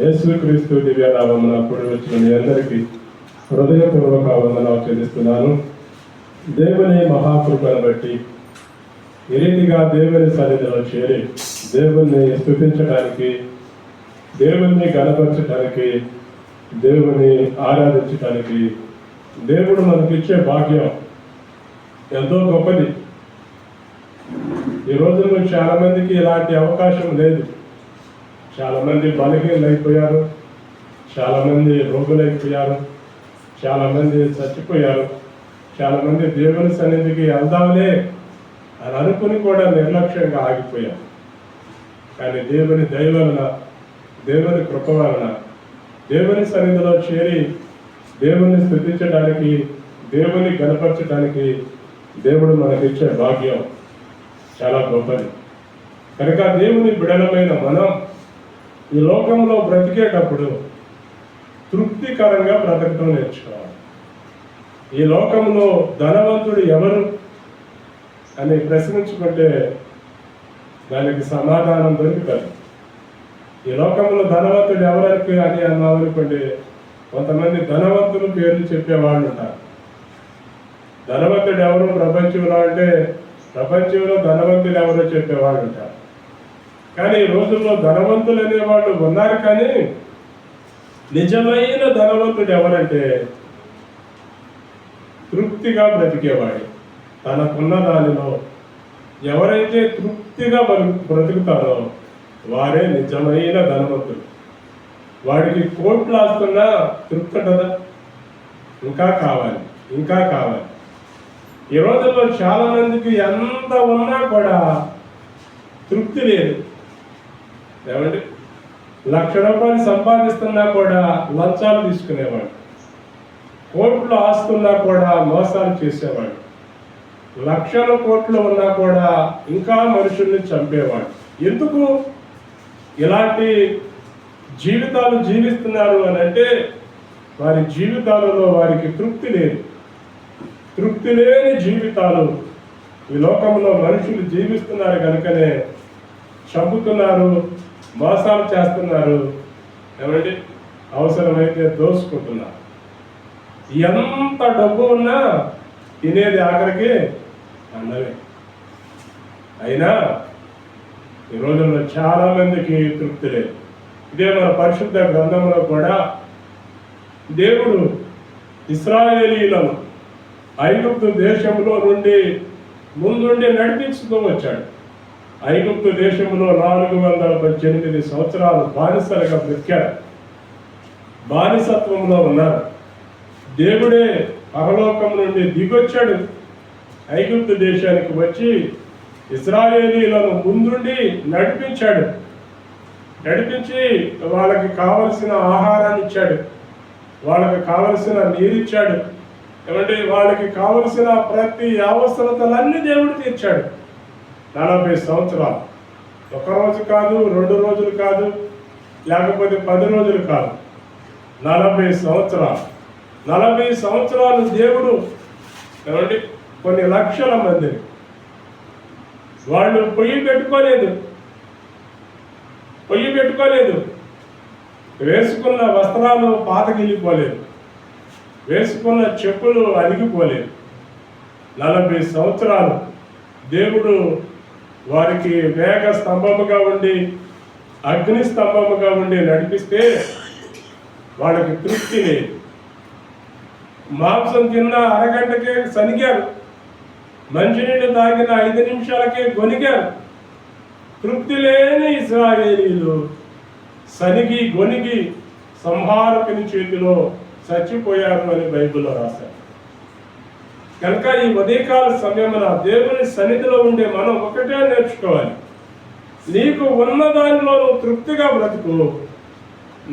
యేసుక్రీస్తు దివ్యనామమున కూడి వచ్చిన మీ అందరికీ హృదయపూర్వక వందనాలు చెల్లిస్తున్నాను. దేవుని మహాకృపను బట్టి ఈ రీతిగా దేవుని సన్నిధిలో చేరి దేవుణ్ణి స్తుతించడానికి, దేవుణ్ణి గణపరచడానికి, దేవుని ఆరాధించడానికి దేవుడు మనకిచ్చే భాగ్యం ఎంతో గొప్పది. ఈ రోజుల్లో చాలా మందికి ఇలాంటి అవకాశం లేదు. చాలా మంది బలహీనలు అయిపోయారు, చాలా మంది రోగులైపోయారు, చాలా మంది చచ్చిపోయారు, చాలా మంది దేవుని సన్నిధికి వెళ్దాంలే అని అనుకుని కూడా నిర్లక్ష్యంగా ఆగిపోయారు. కానీ దేవుని దయ వలన, దేవుని కృప వలన, దేవుని సన్నిధిలో చేరి దేవుని స్తుతించడానికి, దేవుని గణపరచడానికి దేవుడు మనకిచ్చే భాగ్యం చాలా గొప్పది. కనుక దేవుని బిడలమైన మనం ఈ లోకంలో బ్రతికేటప్పుడు తృప్తికరంగా బ్రతకటం నేర్చుకోవాలి. ఈ లోకంలో ధనవంతుడు ఎవరు అని ప్రశ్నించుకుంటే దానికి సమాధానం దొరుకుతుంది. ఈ లోకంలో ధనవంతుడు ఎవరికి అని అన్నామనుకోండి, కొంతమంది ధనవంతులు పేర్లు చెప్పేవాళ్ళు ఉంటారు. ధనవంతుడు ఎవరు ప్రపంచంలో అంటే ప్రపంచంలో ధనవంతులు ఎవరో చెప్పేవాళ్ళు ఉంటారు. కానీ ఈ రోజుల్లో ధనవంతులు అనేవాళ్ళు ఉన్నారు, కానీ నిజమైన ధనవంతుడు ఎవరంటే తృప్తిగా బ్రతికేవాడు. తనకున్న దానిలో ఎవరైతే తృప్తిగా బ్రతుకుతారో వారే నిజమైన ధనవంతుడు. వాడికి కోట్లు ఆస్తున్నా తృప్తి ఉంటుందా? ఇంకా కావాలి, ఇంకా కావాలి. ఈ రోజుల్లో చాలా మందికి ఎంత ఉన్నా కూడా తృప్తి లేదు. ఏమండి, 1,00,000 రూపాయలు సంపాదిస్తున్నా కూడా లంచాలు తీసుకునేవాడు, కోట్లు ఆస్తున్నా కూడా మోసాలు చేసేవాడు, 1,00,000 కోట్లు ఉన్నా కూడా ఇంకా మనుషుల్ని చంపేవాడు. ఎందుకు ఇలాంటి జీవితాలు జీవిస్తున్నారు అని అంటే వారి జీవితాలలో వారికి తృప్తి లేదు. తృప్తి లేని జీవితాలు ఈ లోకంలో మనుషులు జీవిస్తున్నారు కనుకనే చంపుతున్నారు, మోసాలు చేస్తున్నారు, ఏమంటే అవసరమైతే దోసుకుంటున్నారు. ఎంత డబ్బు ఉన్నా తినేది ఆఖరికి అన్నమే. అయినా ఈ రోజుల్లో చాలా మందికి తృప్తి లేదు. ఇదే మన పరిశుద్ధ గ్రంథంలో కూడా దేవుడు ఇశ్రాయేలీయులను ఐగుప్తు దేశంలో నుండి ముందుండి నడిపించుతూ వచ్చాడు. ఐగుప్తు దేశంలో 418 సంవత్సరాలు బానిసలుగా బ్రతికారు, బానిసత్వంలో ఉన్నారు. దేవుడే పరలోకం నుండి దిగొచ్చాడు, ఐగుప్తు దేశానికి వచ్చి ఇశ్రాయేలీయులను ముందుండి నడిపించాడు. నడిపించి వాళ్ళకి కావలసిన ఆహారాన్ని ఇచ్చాడు, వాళ్ళకి కావలసిన నీరిచ్చాడు, ఏమంటే వాళ్ళకి కావలసిన ప్రతి అవసరతలన్నీ దేవుడు తీర్చాడు. 40 సంవత్సరాలు, ఒక రోజు కాదు, 2 రోజులు కాదు, లేకపోతే 10 రోజులు కాదు, 40 సంవత్సరాలు. 40 సంవత్సరాలు దేవుడు ఏమంటే కొన్ని లక్షల మందిని, వాళ్ళు పొయ్యి పెట్టుకోలేదు, వేసుకున్న వస్త్రాలు పాతగిలిపోలేదు, వేసుకున్న చెప్పులు అరిగిపోలేదు. 40 సంవత్సరాలు దేవుడు వారికి మేఘ స్తంభముగా ఉండి, అగ్ని స్తంభముగా ఉండి నడిపిస్తే వాళ్ళకి తృప్తి లేదు. మాంసం తిన్న అరగంటకే సనిగారు, మంచినీళ్ళు తాగిన 5 నిమిషాలకే గొనిగారు. తృప్తి లేని ఇశ్రాయేలీయులు సనిగి గొనిగి సంహారకుని చేతిలో చచ్చిపోయారు అని బైబిల్లో రాశారు. కనుక ఈ ఉదయకాల సమయమున దేవుని సన్నిధిలో ఉండే మనం ఒకటే నేర్చుకోవాలి. నీకు ఉన్న దానిలో నువ్వు తృప్తిగా బ్రతుకు.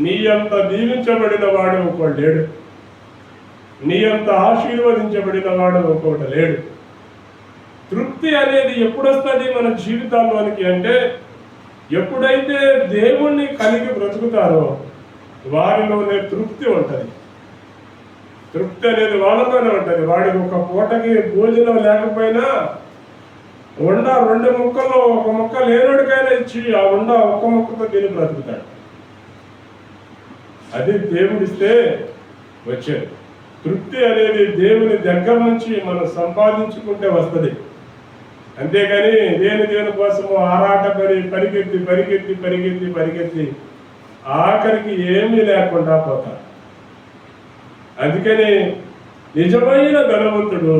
నీ అంత దీవించబడిన వాడు ఒకడు లేడు, నీ అంత ఆశీర్వదించబడిన వాడు ఒకటి లేడు. తృప్తి అనేది ఎప్పుడు వస్తుంది మన జీవితాల్లోనికి అంటే, ఎప్పుడైతే దేవుణ్ణి కలిగి బ్రతుకుతారో వారిలోనే తృప్తి ఉంటుంది. తృప్తి అనేది వాళ్ళతోనే ఉంటుంది. వాడికి ఒక పూటకి భోజనం లేకపోయినా ఉండ 2 ముక్కల్లో 1 ముక్క లేనోడికైనా ఇచ్చి ఆ ఉండ 1 ముక్కతో తిని బ్రతుకుతాడు. అది దేవుడిస్తే వచ్చేది. తృప్తి అనేది దేవుని దగ్గర నుంచి మనం సంపాదించుకుంటే వస్తుంది. అంతేగాని దేవుని కోసము ఆరాటపడి పరిగెత్తి ఆఖరికి ఏమీ లేకుండా పోతారు. అందుకని నిజమైన ధనవంతుడు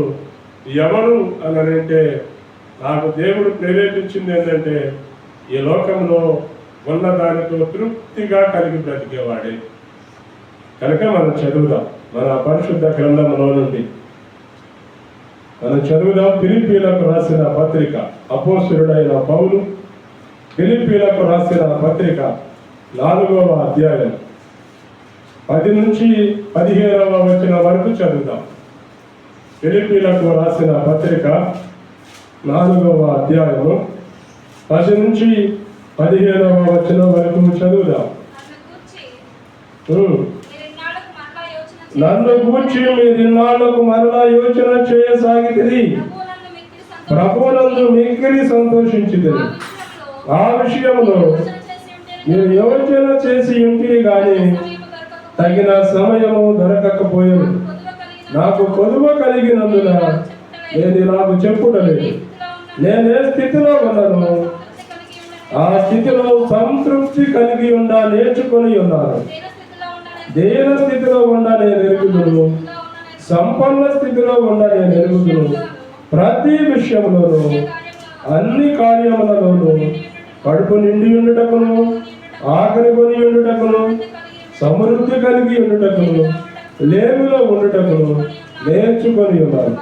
ఎవరు అని అంటే, నాకు దేవుడు ప్రేరేపించింది ఏంటంటే, ఈ లోకంలో ఉన్న దానితో తృప్తిగా కలిగి బ్రతికేవాడే. కనుక మనం చదువుదాం మన పరిశుద్ధ గ్రంథంలో నుండి. మనం చదువుదాం ఫిలిప్పీలకు రాసిన పత్రిక. అపోస్తలుడైన పౌలు ఫిలిప్పీలకు రాసిన పత్రిక 4వ అధ్యాయం 10 నుంచి 15వ వచనం వరకు చదువుదాం. ఫిలిప్పీలకు రాసిన పత్రిక 4వ అధ్యాయము 10 నుంచి 15వ వచనం వరకు చదువుదాం. నన్ను గూర్చి మీరిన్నాళ్లకు మరలా యోచన చేయసాగితిరి, ప్రభువునందు మిక్కిలి సంతోషించితిరి. ఆ విషయంలో మీరు యోచన చేసి ఉంటే గాని తగిన సమయము దొరకకపోయేది. నాకు కొదువ కలిగినందున నేను ఇలాగ చెప్పుటలేదు. నేనే స్థితిలో ఉన్నాను, ఆ స్థితిలో సంతృప్తి కలిగి నేర్చుకొని ఉన్నాను. దేన స్థితిలో నేను ఎరుగుదును, సంపన్న స్థితిలో నేను ఎరుగుదును. ప్రతి విషయంలోనూ అన్ని కార్యములలోనూ కడుపు నిండి ఉండుటకును, ఆకలి కొని ఉండుటకును, సమృద్ధి కలిగి ఉండుటకును, లేమిలో ఉండుటకును నేర్చుకొని ఉన్నాను.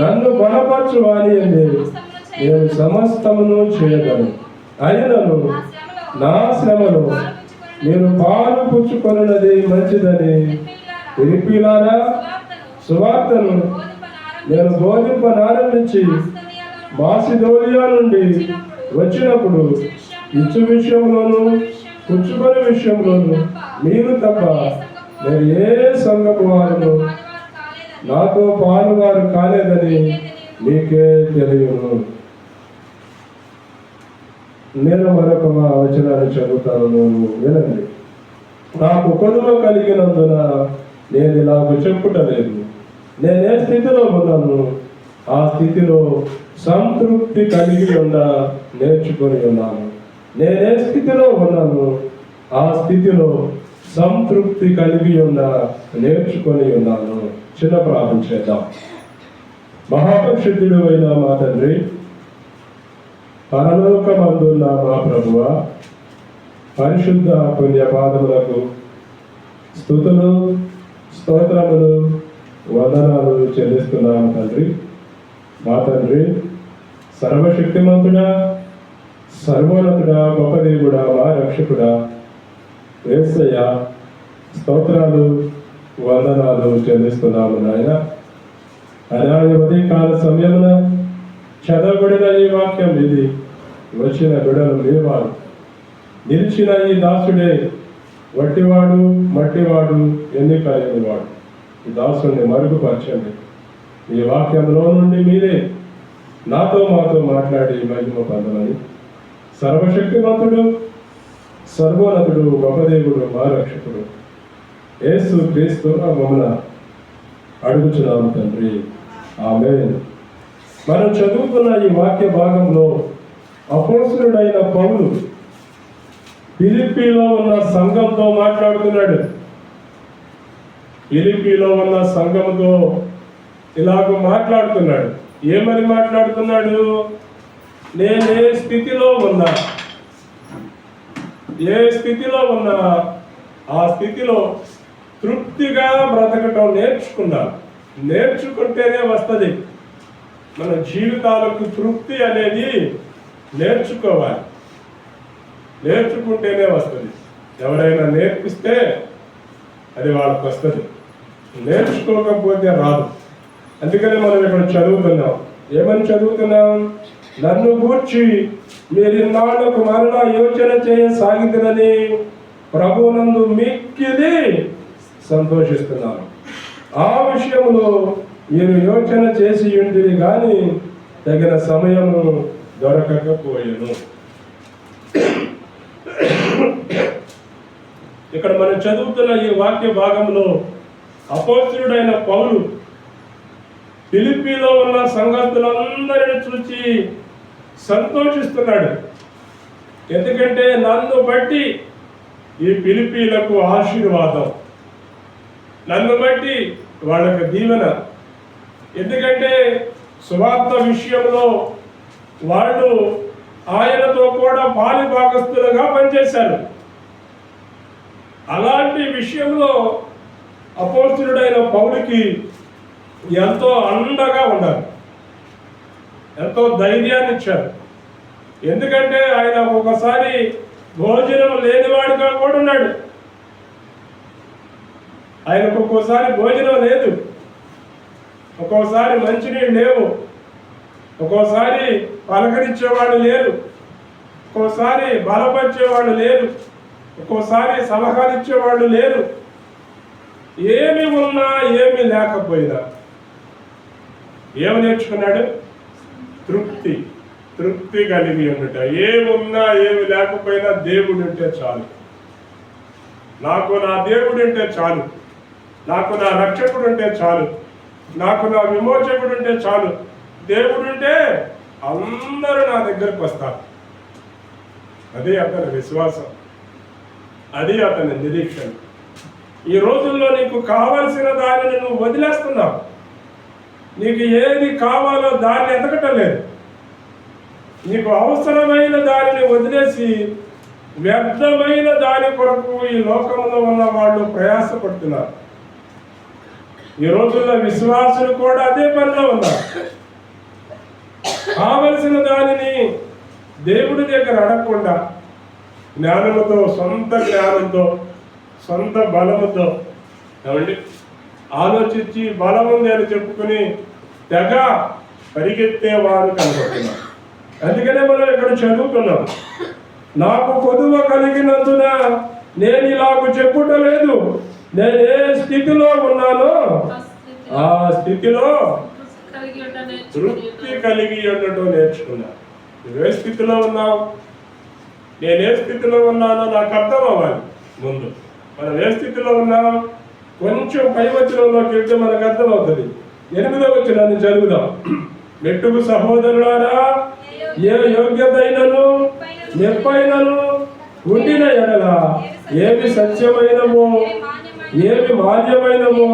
నన్ను బలపరచు వాని నేను సమస్తమును చేయగలను. అయినను నా శ్రమలో నేను పాలు పుచ్చుకొనున్నది మంచిదని ఫిలిప్పీలారా, సువార్తను నేను బోధింపనారంభించి మాసిదోనియా నుండి వచ్చినప్పుడు ఇచ్చు విషయంలోను పుచ్చుకొని విషయంలోను మీరు తప్ప మరి ఏ సంఘపు వారు నాతో పాలువారు కాలేదని మీకే తెలియను. నేను మరొక వచనాన్ని చదువుతాను, వినండి. నాకు కొదువ కలిగినందున నేను ఇలాగ చెప్పుటలేదు. నేనే స్థితిలో ఉన్నాను, ఆ స్థితిలో సంతృప్తి కలిగి నేర్చుకొని ఉన్నాను. నేనే స్థితిలో ఉన్నాను, ఆ స్థితిలో సంతృప్తి కలిగి నేర్చుకొని ఉన్నాను. చిన్న ప్రార్థన చేద్దాం. మహాపరిశుద్ధుడు అయిన మా తండ్రి, పరలోకమందున్న మా ప్రభువ, పరిశుద్ధ పుణ్యపాదములకు స్తుతులు స్తోత్రములు వందనాలు చెల్లిస్తున్నాము తండ్రి. మా తండ్రి, సర్వశక్తిమంతుడా, సర్వోన్నతుడా, గొప్ప దేవుడా, మా రక్షకుడా యేసయ్య, స్తోత్రాలు వందనాలు చెల్లిస్తున్నాము నాయన. అలాగే ఉదయకాల సమయమున చదవబడిన ఈ వాక్యం ఇది వచ్చిన బిడలు లేవాడు, నిలిచిన ఈ దాసుడే వట్టివాడు మట్టివాడు ఎన్నిక లేనివాడు. ఈ దాసుని మరుగుపరచండి. ఈ వాక్యంలో నుండి మీరే నాతో మాతో మాట్లాడి మహిమ పొందమని సర్వశక్తిమంతుడు సర్వోన్నతుడు గొప్ప దేవుడు మా రక్షకుడు యేసు క్రీస్తు నామమున అడుగుచున్నాము తండ్రి, ఆమేన్. మనం చదువుకున్న ఈ వాక్య భాగంలో అపోస్తలుడైన పౌలు ఫిలిప్పీలో ఉన్న సంఘంతో మాట్లాడుతున్నాడు. ఫిలిప్పీలో ఉన్న సంఘంతో ఇలాగ మాట్లాడుతున్నాడు. ఏమని మాట్లాడుతున్నాడు? నేనే స్థితిలో ఉన్నా, ఏ స్థితిలో ఉన్నా ఆ స్థితిలో తృప్తిగా బ్రతకటం నేర్చుకుంటేనే వస్తుంది. మన జీవితాలకు తృప్తి అనేది నేర్చుకోవాలి, నేర్చుకుంటేనే వస్తుంది. ఎవరైనా నేర్పిస్తే అది వాళ్ళకి వస్తుంది, నేర్చుకోకపోతే రాదు. అందుకని మనం ఇక్కడ చదువుతున్నాం. ఏమని చదువుతున్నాం? నన్ను గూర్చి మీరిన్నాళ్లకు మరలా యోచన చేయసాగితేనని ప్రభువునందు మిక్కిలి సంతోషిస్తున్నాను. ఆ విషయంలో మీరు యోచన చేసి ఉంటిది కానీ తగిన సమయము దొరకకపోయేను. ఇక్కడ మనం చదువుతున్న ఈ వాక్య భాగంలో అపోస్తలుడైన పౌలు ఫిలిప్పీలో ఉన్న సంగతులందరిని చూసి సంతోషిస్తున్నాడు. ఎందుకంటే నన్ను బట్టి ఈ ఫిలిప్పీలకు ఆశీర్వాదం, నన్ను బట్టి వాళ్ళకి దీవెన. ఎందుకంటే సువార్త విషయంలో వాళ్ళు ఆయనతో కూడా పాలి భాగస్తులుగా పనిచేశారు. అలాంటి విషయంలో అపోస్తలుడైన పౌలుకి ఎంతో అండగా ఉన్నారు, ఎంతో ధైర్యాన్ని ఇచ్చారు. ఎందుకంటే ఆయన ఒకసారి భోజనం లేనివాడిగా కూడా ఉన్నాడు. ఆయనకు ఒక్కోసారి భోజనం లేదు, ఒక్కోసారి మంచినీళ్ళు లేవు, ఒక్కోసారి పలకరించేవాడు లేరు, ఒక్కోసారి బలపరిచేవాడు లేరు, ఒక్కోసారి సలహాలు ఇచ్చేవాళ్ళు లేరు. ఏమి ఉన్నా ఏమి లేకపోయినా ఏమి నేర్చుకున్నాడు? తృప్తి. తృప్తి కలిగి ఉండట. ఏమున్నా ఏమి లేకపోయినా దేవుడు ఉంటే చాలు, నాకు నా దేవుడు ఉంటే చాలు, నాకు నా రక్షకుడు ఉంటే చాలు, నాకు నా విమోచకుడు ఉంటే చాలు. దేవుడు ఉంటే అందరూ నా దగ్గరకు వస్తారు. అదే అతని విశ్వాసం, అది అతని నిరీక్షణ. ఈ రోజుల్లో నీకు కావలసిన దానిని నువ్వు వదిలేస్తున్నావు. నీకు ఏది కావాలో దాన్ని ఎతకటం లేదు. నీకు అవసరమైన దానిని వదిలేసి వ్యర్థమైన దాని కొరకు ఈ లోకంలో ఉన్న వాళ్ళు ప్రయాసపడుతున్నారు. ఈ రోజుల్లో విశ్వాసులు కూడా అదే పనిలో ఉన్నారు. కావలసిన దానిని దేవుడి దగ్గర అడగకుండా జ్ఞానముతో, సొంత జ్ఞానంతో, సొంత బలముతో ఏమండి ఆలోచించి బలం ఉంది అని చెప్పుకుని తెగ పరిగెత్తేవారు కనబడుతున్నారు. అందుకనే మనం ఇక్కడ చదువుతున్నాం, నాకు కొదువ కలిగినందున నేను ఇలాగ చెప్పుటలేదు, నేను ఏ స్థితిలో ఉన్నానో ఆ స్థితిలో తృప్తి కలిగి ఉండటం నేర్చుకున్నా. నువ్వే స్థితిలో ఉన్నావు, నేనే స్థితిలో ఉన్నానో నాకు అర్థం అవ్వాలి. ముందు మనం ఏ స్థితిలో ఉన్నాం, కొంచెం పైవచనంలోకి వెళ్తే మనకు అర్థమవుతుంది. 8వ వచనాన్ని చదువుదాం. మెట్టుకు సహోదరులారా, ఏ యోగ్యత అయినను మెప్పైనను ఉండిన ఎడల, ఏమి సత్యమైనమో, ఏమి మాన్యమైనమో,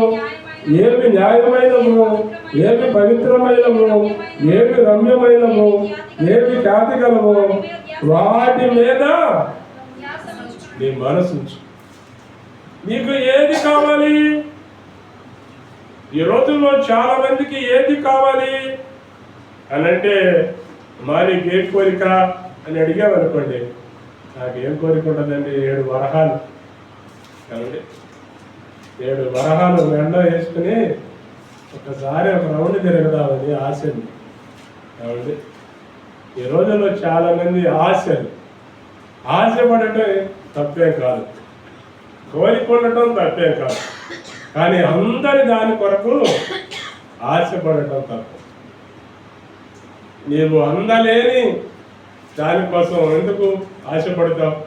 ఏమి న్యాయమైనమో, ఏమి పవిత్రమైనమో, ఏమి రమ్యమైనమో, ఏమి ఖ్యాతిగలమో వాటి మీద నీ మనసుంచు. నీకు ఏది కావాలి? ఈ రోజుల్లో చాలా మందికి ఏది కావాలి అని అంటే, నీకు ఏ కోరిక అని అడిగామనుకోండి, నాకేం కోరిక ఉంటుందండి, 7 వరహాలు కాబట్టి 7 వరహాలు ఎండ వేసుకుని ఒకసారి ఒక రౌండ్ తిరగదామని ఆశలు. కాబట్టి ఈ రోజుల్లో చాలా మంది ఆశపడటం తప్పేం కాదు, కోరిక ఉండటం తప్పేం కాదు, కానీ అందరి దాని కొరకు ఆశపడటం తప్పు. నీవు అందలేని దానికోసం ఎందుకు ఆశపడతావు?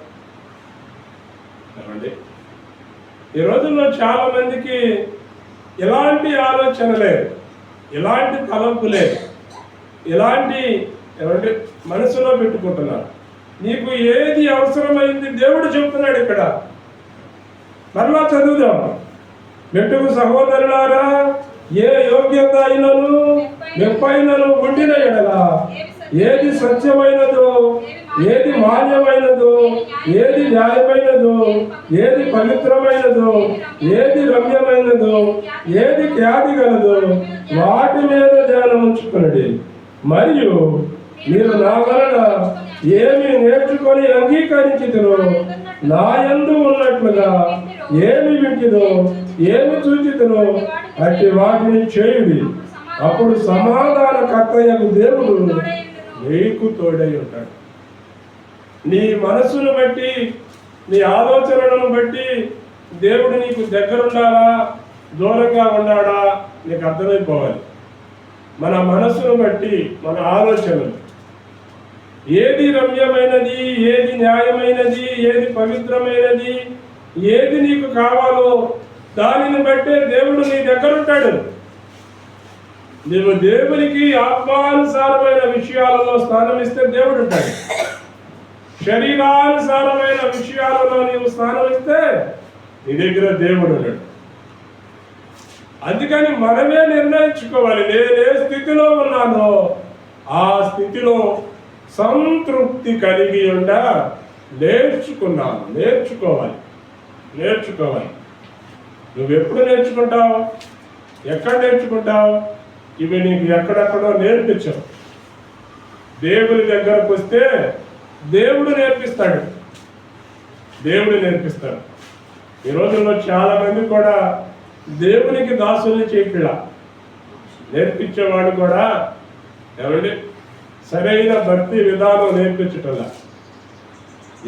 ఏమండి ఈ రోజుల్లో చాలా మందికి ఎలాంటి ఆలోచన లేదు, ఎలాంటి తలంపు లేదు, ఎలాంటి ఏమంటే మనసులో పెట్టుకుంటున్నారు. నీకు ఏది అవసరమైంది దేవుడు చెప్తున్నాడు ఇక్కడ. మరలా చదువుదాం. మెట్టుకు సహోదరులారా, ఏ యోగ్యత అయినను మెప్పైనను ఉండిన ఎడల, ఏది సత్యమైనదో, ఏది మాన్యమైనదో, ఏది న్యాయమైనదో, ఏది పవిత్రమైనదో, ఏది రమ్యమైనదో, ఏది ఖ్యాతి గలదో వాటి మీద ధ్యానం ఉంచుకున్నది. మరియు మీరు నా వలన ఏమి నేర్చుకొని అంగీకరించితిరో, నా యందు ఉన్నట్లుగా ఏమి వింటిదో, ఏమి చూచితిరో అట్టి వాటిని చేయుడి. అప్పుడు సమాధానకర్తయగు దేవుడు నీకు తోడై ఉంటాడు. నీ మనస్సును బట్టి, నీ ఆలోచనలను బట్టి దేవుడు నీకు దగ్గరుండాలా, దూరంగా ఉన్నాడా నీకు అర్థమైపోవాలి. మన మనస్సును బట్టి, మన ఆలోచనలు, ఏది రమ్యమైనది, ఏది న్యాయమైనది, ఏది పవిత్రమైనది, ఏది నీకు కావాలో దానిని బట్టే దేవుడు నీ దగ్గర ఉంటాడు. నీవు దేవునికి ఆత్మానుసారమైన విషయాలలో స్థానం ఇస్తే దేవుడు ఉంటాడు. శరీరానుసారమైన విషయాలలో నీవు స్థానం ఇస్తే నీ దగ్గర దేవుడు ఉన్నాడు. అందుకని మనమే నిర్ణయించుకోవాలి, నేనే స్థితిలో ఉన్నానో ఆ స్థితిలో సంతృప్తి కలిగి నేర్చుకోవాలి. నువ్వెప్పుడు నేర్చుకుంటావు? ఎక్కడ నేర్చుకుంటావు? ఇవి నీకు ఎక్కడెక్కడో నేర్పించవు. దేవుని దగ్గరకు వస్తే దేవుడు నేర్పిస్తాడు. ఈ రోజుల్లో చాలా మంది కూడా దేవునికి దాసుల్ని చేయట్లా. నేర్పించేవాడు కూడా ఏమండి సరైన భక్తి విధానం నేర్పించటంలా.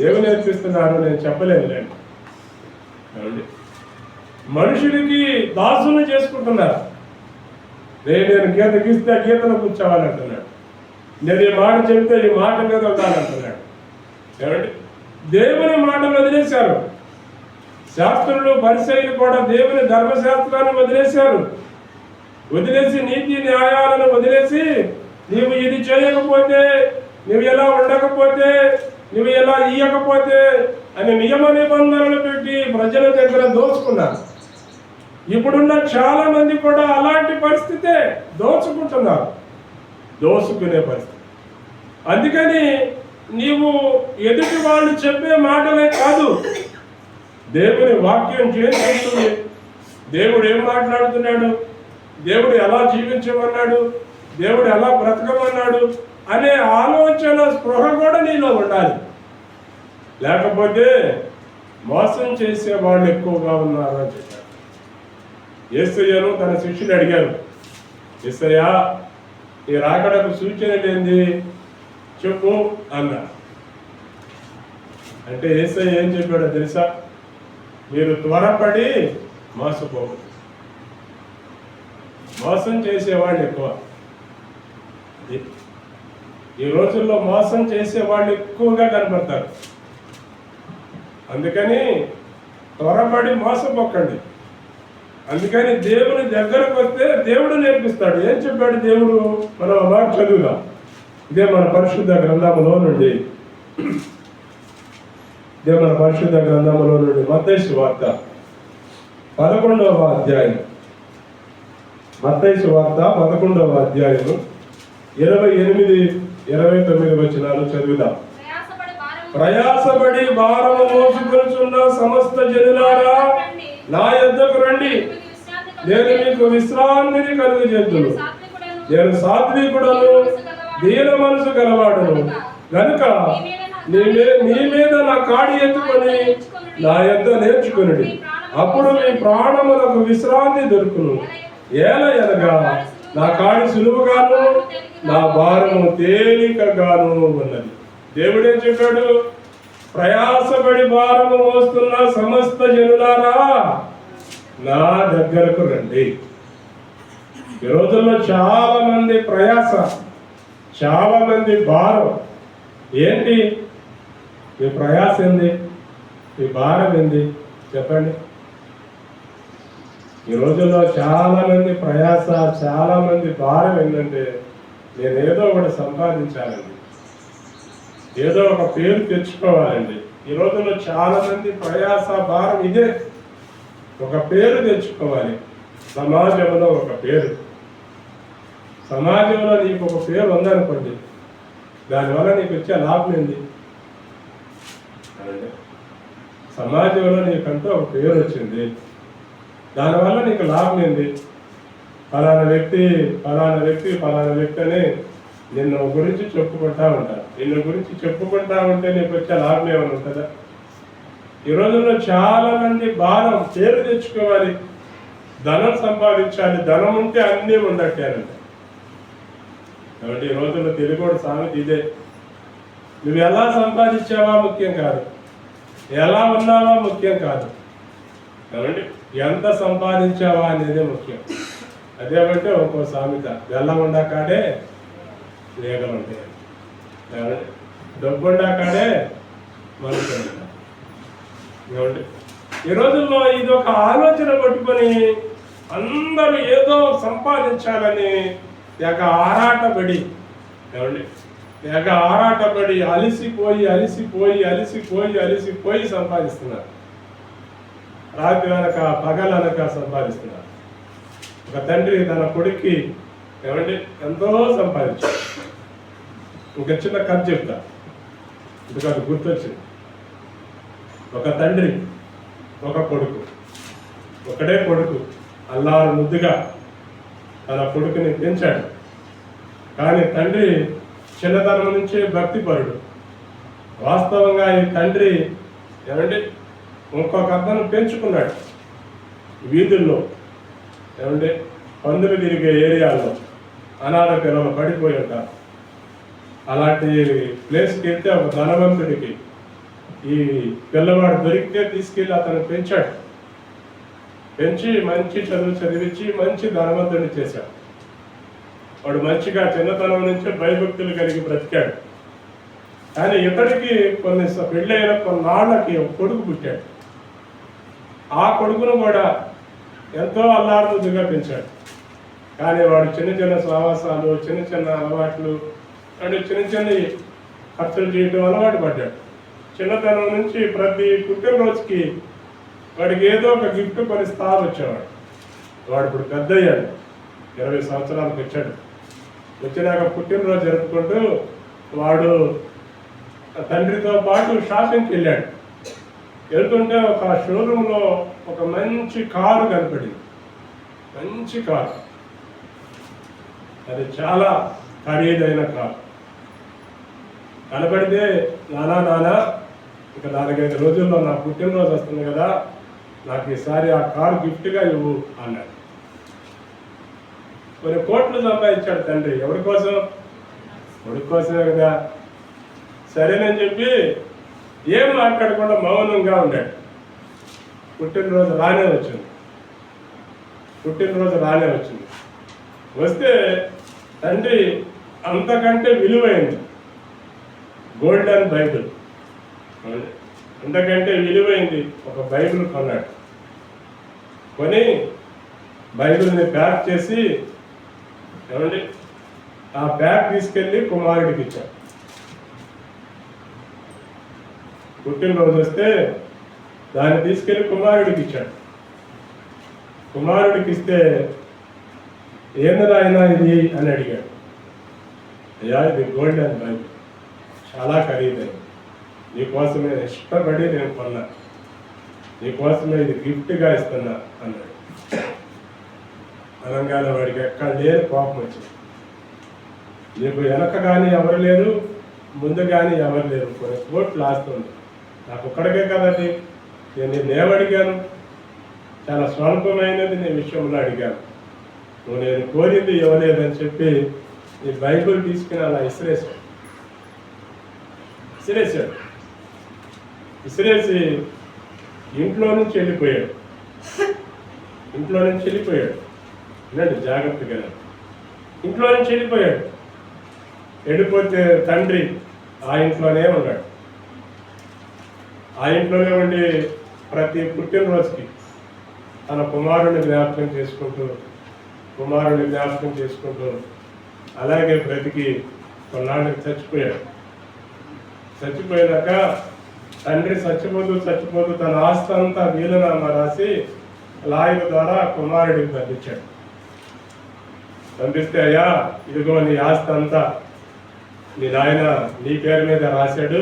ఏమి నేర్పిస్తున్నారు నేను చెప్పలేనులేండి. ఏమండి మనుషులకి దాసుల్ని చేసుకుంటున్నారు. నేను గీత గీస్తే గీతలో కూర్చోవాలంటున్నాడు. నేను ఈ మాట చెబితే ఈ మాట మీద ఉండాలంటున్నాడు. ఏమండి దేవుని మాటలు వదిలేశారు. శాస్త్రులు పరిసయ్యులు కూడా దేవుని ధర్మశాస్త్రాన్ని వదిలేసి నీతి న్యాయాలను వదిలేసి నీవు ఇది చేయకపోతే, నువ్వు ఎలా ఉండకపోతే, నువ్వు ఎలా ఇయ్యకపోతే అని నియమ నిబంధనలు పెట్టి ప్రజల దగ్గర దోచుకున్నారు. ఇప్పుడున్న చాలా మంది కూడా అలాంటి పరిస్థితే, దోచుకునే పరిస్థితి. అందుకని నీవు ఎదుటి వాళ్ళు చెప్పే మాటలే కాదు, దేవుని వాక్యం చేస్తుంది. దేవుడు ఏం మాట్లాడుతున్నాడు, దేవుడు ఎలా జీవించమన్నాడు, దేవుడు ఎలా బ్రతకమన్నాడు అనే ఆలోచన స్పృహ కూడా నీలో ఉండాలి. లేకపోతే మోసం చేసే వాళ్ళు ఎక్కువగా ఉన్నారు అని చెప్పారు. యేసయ్యను తన శిష్యులు అడిగారు, యేసయ్యా ఈ రాకడకు సూచన ఏంది చెప్పు అన్నారు. అంటే యేసయ్య ఏం చెప్పాడో తెలుసా? మీరు త్వరపడి మోసపోవద్దు. మోసం చేసేవాళ్ళు ఎక్కువ. ఈ రోజుల్లో మోసం చేసేవాళ్ళు ఎక్కువగా కనపడతారు. అందుకని త్వరపడి మోసపోకండి. అందుకని దేవుని దగ్గరకు వస్తే దేవుడు నేర్పిస్తాడు. ఏం చెప్పాడు దేవుడు? మనం మాట చదువుదాం. ఇదే మన పరిశుద్ధ గ్రంథములో నుండి మత్తయి సువార్త 11వ అధ్యాయం. మత్తయి సువార్త 11వ అధ్యాయము 28, 29 వచనాలు చదువుదాం. ప్రయాసపడి భారము మోసుకొనుచున్న సమస్త జనులారా నా యొద్దకు రండి, నేను మీకు విశ్రాంతిని కలుగజేయుదును. నేను సాత్వికుడను, దీన మనసు గలవాడును గనుక నీ మీద నా కాడి ఎత్తుకొని నా యొద్ద నేర్చుకొనుడి, అప్పుడు మీ ప్రాణములకు విశ్రాంతి దొరుకును. ఏలయనగా నా కాడి సులువుగాను నా భారము తేలికగాను ఉన్నది. దేవుడేం చెప్పాడు? ప్రయాసపడి భారము మోస్తున్న సమస్త జనులారా నా దగ్గరకు రండి. ఈ రోజుల్లో చాలా మంది ప్రయాస, చాలా మంది భారం. ఏంటి మీ ప్రయాస ఏంది? మీ భారం ఏంది చెప్పండి. ఈ రోజుల్లో చాలా మంది ప్రయాస, చాలా మంది భారం ఏంటంటే నేనేదో ఒకటి సంపాదించాలండి, ఏదో ఒక పేరు తెచ్చుకోవాలండి. ఈ రోజుల్లో చాలా మంది ప్రయాస, భారం ఇదే. ఒక పేరు తెచ్చుకోవాలి. సమాజంలో ఒక పేరు, సమాజంలో నీకు ఒక పేరు ఉందనుకోండి, దానివల్ల నీకు వచ్చే లాభం ఏంది? సమాజంలో నీకంటూ ఒక పేరు వచ్చింది, దానివల్ల నీకు లాభం ఏంది? ఫలానా వ్యక్తి అని నిన్ను గురించి చెప్పుకుంటా ఉంటారు. నిన్ను గురించి చెప్పుకుంటా ఉంటే నీకు వచ్చే లాభం ఏమైనా ఉంటుందా? ఈ రోజుల్లో చాలా మంది భారం, పేరు తెచ్చుకోవాలి, ధనం సంపాదించాలి, ధనం ఉంటే అన్నీ ఉండట్టారంట. కాబట్టి ఈ రోజుల్లో తెలుగు సామెత ఇదే. నువ్వు ఎలా సంపాదించావా ముఖ్యం కాదు, ఎలా ఉన్నావా ముఖ్యం కాదు. కాబట్టి ఎంత సంపాదించావా అనేదే ముఖ్యం. అదేమంటే ఒక్కో సామెత, బెల్లం ఉండకాడే లేగలు ఉంటాయి, డబ్బు ఉండకాడే మనుషులు ఉంటాయి. కాబట్టి ఈ రోజుల్లో ఇది ఒక ఆలోచన పట్టుకొని అందరూ ఏదో సంపాదించాలని తెగ ఆరాటపడి, ఏమండి, తెగ ఆరాటపడి అలిసిపోయి సంపాదిస్తున్నారు. రాత్రి అనక పగలనక సంపాదిస్తున్నారు. ఒక తండ్రి తన కొడుక్కి, ఏమండి, ఎంతో సంపాదించారు. ఇంకా చిన్న కథ చెప్తా, ఇది కాదు గుర్తొచ్చింది. ఒక తండ్రి, ఒక కొడుకు, ఒకడే కొడుకు అల్లారు ముద్దుగా తన కొడుకుని పెంచాడు. కానీ తండ్రి చిన్నతనం నుంచే భక్తిపరుడు. వాస్తవంగా ఈ తండ్రి, ఏమండి, ఇంకొక అతను పెంచుకున్నాడు వీధుల్లో, ఏమంటే పందులు తిరిగే ఏరియాలో అనాథ పిల్లలు పడిపోయి ఉంటారు. అలాంటి ప్లేస్కి వెళ్తే ఒక ధనవంతుడికి ఈ పిల్లవాడు దొరికితే తీసుకెళ్ళి అతను పెంచాడు. పెంచి మంచి చదువు చదివించి మంచి ధనవంతుడిని చేశాడు. వాడు మంచిగా చిన్నతనం నుంచే భయభక్తులు కలిగి బ్రతికాడు. కానీ ఇతడికి పెళ్ళైన కొన్నాళ్ళకి ఒక కొడుకు పుట్టాడు. ఆ కొడుకును కూడా ఎంతో అల్లారుముద్దుగా పెంచాడు. కానీ వాడు చిన్న చిన్న సావాసాలు, చిన్న చిన్న అలవాట్లు, అంటే చిన్న చిన్న ఖర్చులు చేయడం అలవాటు పడ్డాడు. చిన్నతనం నుంచి ప్రతి పుట్టినరోజుకి వాడికి ఏదో ఒక గిఫ్ట్ కొనిస్తా వచ్చేవాడు. వాడు ఇప్పుడు పెద్ద అయ్యాడు, 20 సంవత్సరాలకు వచ్చాడు. వచ్చినాక పుట్టినరోజు జరుపుకుంటూ వాడు తండ్రితో పాటు షాపింగ్కి వెళ్ళాడు. వెళ్తుంటే ఒక షోరూంలో ఒక మంచి కారు కనపడింది. మంచి కారు, అది చాలా ఖరీదైన కారు కనపడితే, నానా ఇక 4-5 రోజుల్లో నా పుట్టినరోజు వస్తుంది కదా, నాకు ఈసారి ఆ కారు గిఫ్ట్గా ఇవ్వు అన్నాడు. కొన్ని కోట్లు సంపాదించాడు తండ్రి. ఎవరి కోసం? కొడుకు కోసమే కదా. సరేనని చెప్పి ఏం మాట్లాడకుండా మౌనంగా ఉన్నాడు. పుట్టినరోజు రానే వచ్చింది. వస్తే తండ్రి అంతకంటే విలువైంది గోల్డెన్ బైబిల్, అంతకంటే విలువైంది ఒక బైబిల్ కొన్నాడు. కొని బైబిల్ని ప్యాక్ చేసి, ఏమండి, ఆ ప్యాక్ తీసుకెళ్ళి కుమారుడికి ఇచ్చాడు. పుట్టినరోజు వస్తే దాన్ని తీసుకెళ్ళి కుమారుడికి ఇచ్చాడు. కుమారుడికి ఇస్తే, ఏందైనా ఇది అని అడిగాడు. అయ్యా, ఇది గోల్డెన్ బైబిల్, చాలా ఖరీదైంది, నీకోసమే ఇష్టపడి నేను కొన్నా, నీకోసమే ఇది గిఫ్ట్గా ఇస్తున్నా అన్నాడు. అనగానే వాడికి ఎక్కడ లేని కోపం వచ్చింది. నీకు వెనక కానీ ఎవరు లేరు, ముందు కానీ ఎవరు లేరు, కొన్ని కోట్లు ఆస్తుంది, నాకు ఒక్కడికే కదండి, నేను ఏమడిగాను, చాలా స్వల్పమైనది నీ విషయంలో అడిగాను, నువ్వు నేను కోరింది ఇవ్వలేదని చెప్పి నీ బైబిల్ తీసుకుని అలా ఇసిరేసి ఇంట్లో నుంచి వెళ్ళిపోయాడు. వినండి జాగ్రత్తగా. ఇంట్లో నుంచి వెళ్ళిపోతే తండ్రి ఆ ఇంట్లోనే ఉన్నాడు. ఆ ఇంట్లోనే ఉండి ప్రతి పుట్టినరోజుకి తన కుమారుని జ్ఞాపకం చేసుకుంటూ అలాగే బ్రతికి కొన్నాళ్ళకి చచ్చిపోయాక తండ్రి చచ్చిపోతూ తన ఆస్తి అంతా వీలునామా రాసి లాయర్ ద్వారా కుమారుడికి పంపిస్తే, అయ్యా, ఇదిగో నీ ఆస్తి అంతా నీ నాయన నీ పేరు మీద రాశాడు,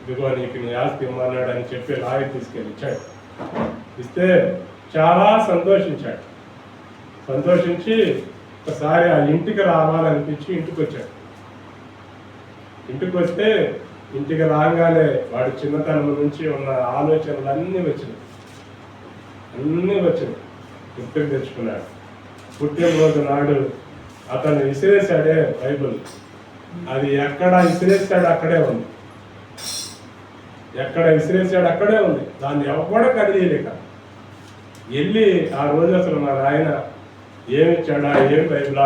ఇదిగో నీకు నీ ఆస్తి ఇమ్మన్నాడు అని చెప్పి లాయర్ తీసుకెళ్ళి ఇచ్చాడు. ఇస్తే చాలా సంతోషించి ఒకసారి ఆ ఇంటికి రావాలనిపించి ఇంటికి వచ్చాడు. ఇంటికి వస్తే ఇంటికి రాగానే వాడి చిన్నతనం నుంచి ఉన్న ఆలోచనలు అన్నీ వచ్చినాయి. గుర్తుకు తెచ్చుకున్నాడు. పుట్టినరోజు నాడు అతను విసిరేశాడే బైబిల్, అది ఎక్కడ విసిరేశాడు అక్కడే ఉంది. దాన్ని ఎవడ కదిలేక వెళ్ళి ఆ రోజు అసలు మా నాయన ఏమిచ్చాడా, ఏం బైబిల్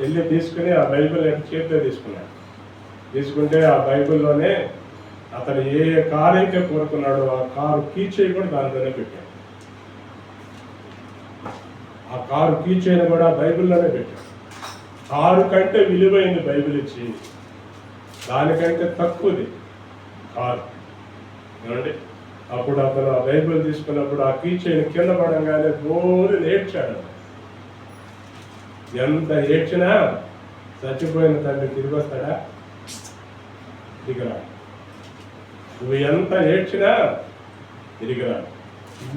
వెళ్ళి తీసుకుని ఆ బైబిల్ చేతిలో తీసుకుంటే ఆ బైబిల్లోనే అతను ఏ కారు అయితే కోరుకున్నాడో ఆ కారు కీచేయి కూడా దానిలోనే పెట్టాడు. ఆ కారు కీచేయిని కూడా బైబిల్లోనే పెట్టాడు. కారు కంటే విలువైంది బైబిల్ ఇచ్చి, దానికంటే తక్కువది కారు. ఏమండి, అప్పుడు అతను ఆ బైబిల్ తీసుకున్నప్పుడు ఆ కీచేయిని కింద పడంగానే బోరు ఏడ్చాడు. ఎంత ఏడ్చినా చచ్చిపోయిన తండ్రి తిరిగి వస్తాడా? తిరిగిరా. నువ్వు ఎంత ఏడ్చినా తిరిగిరా.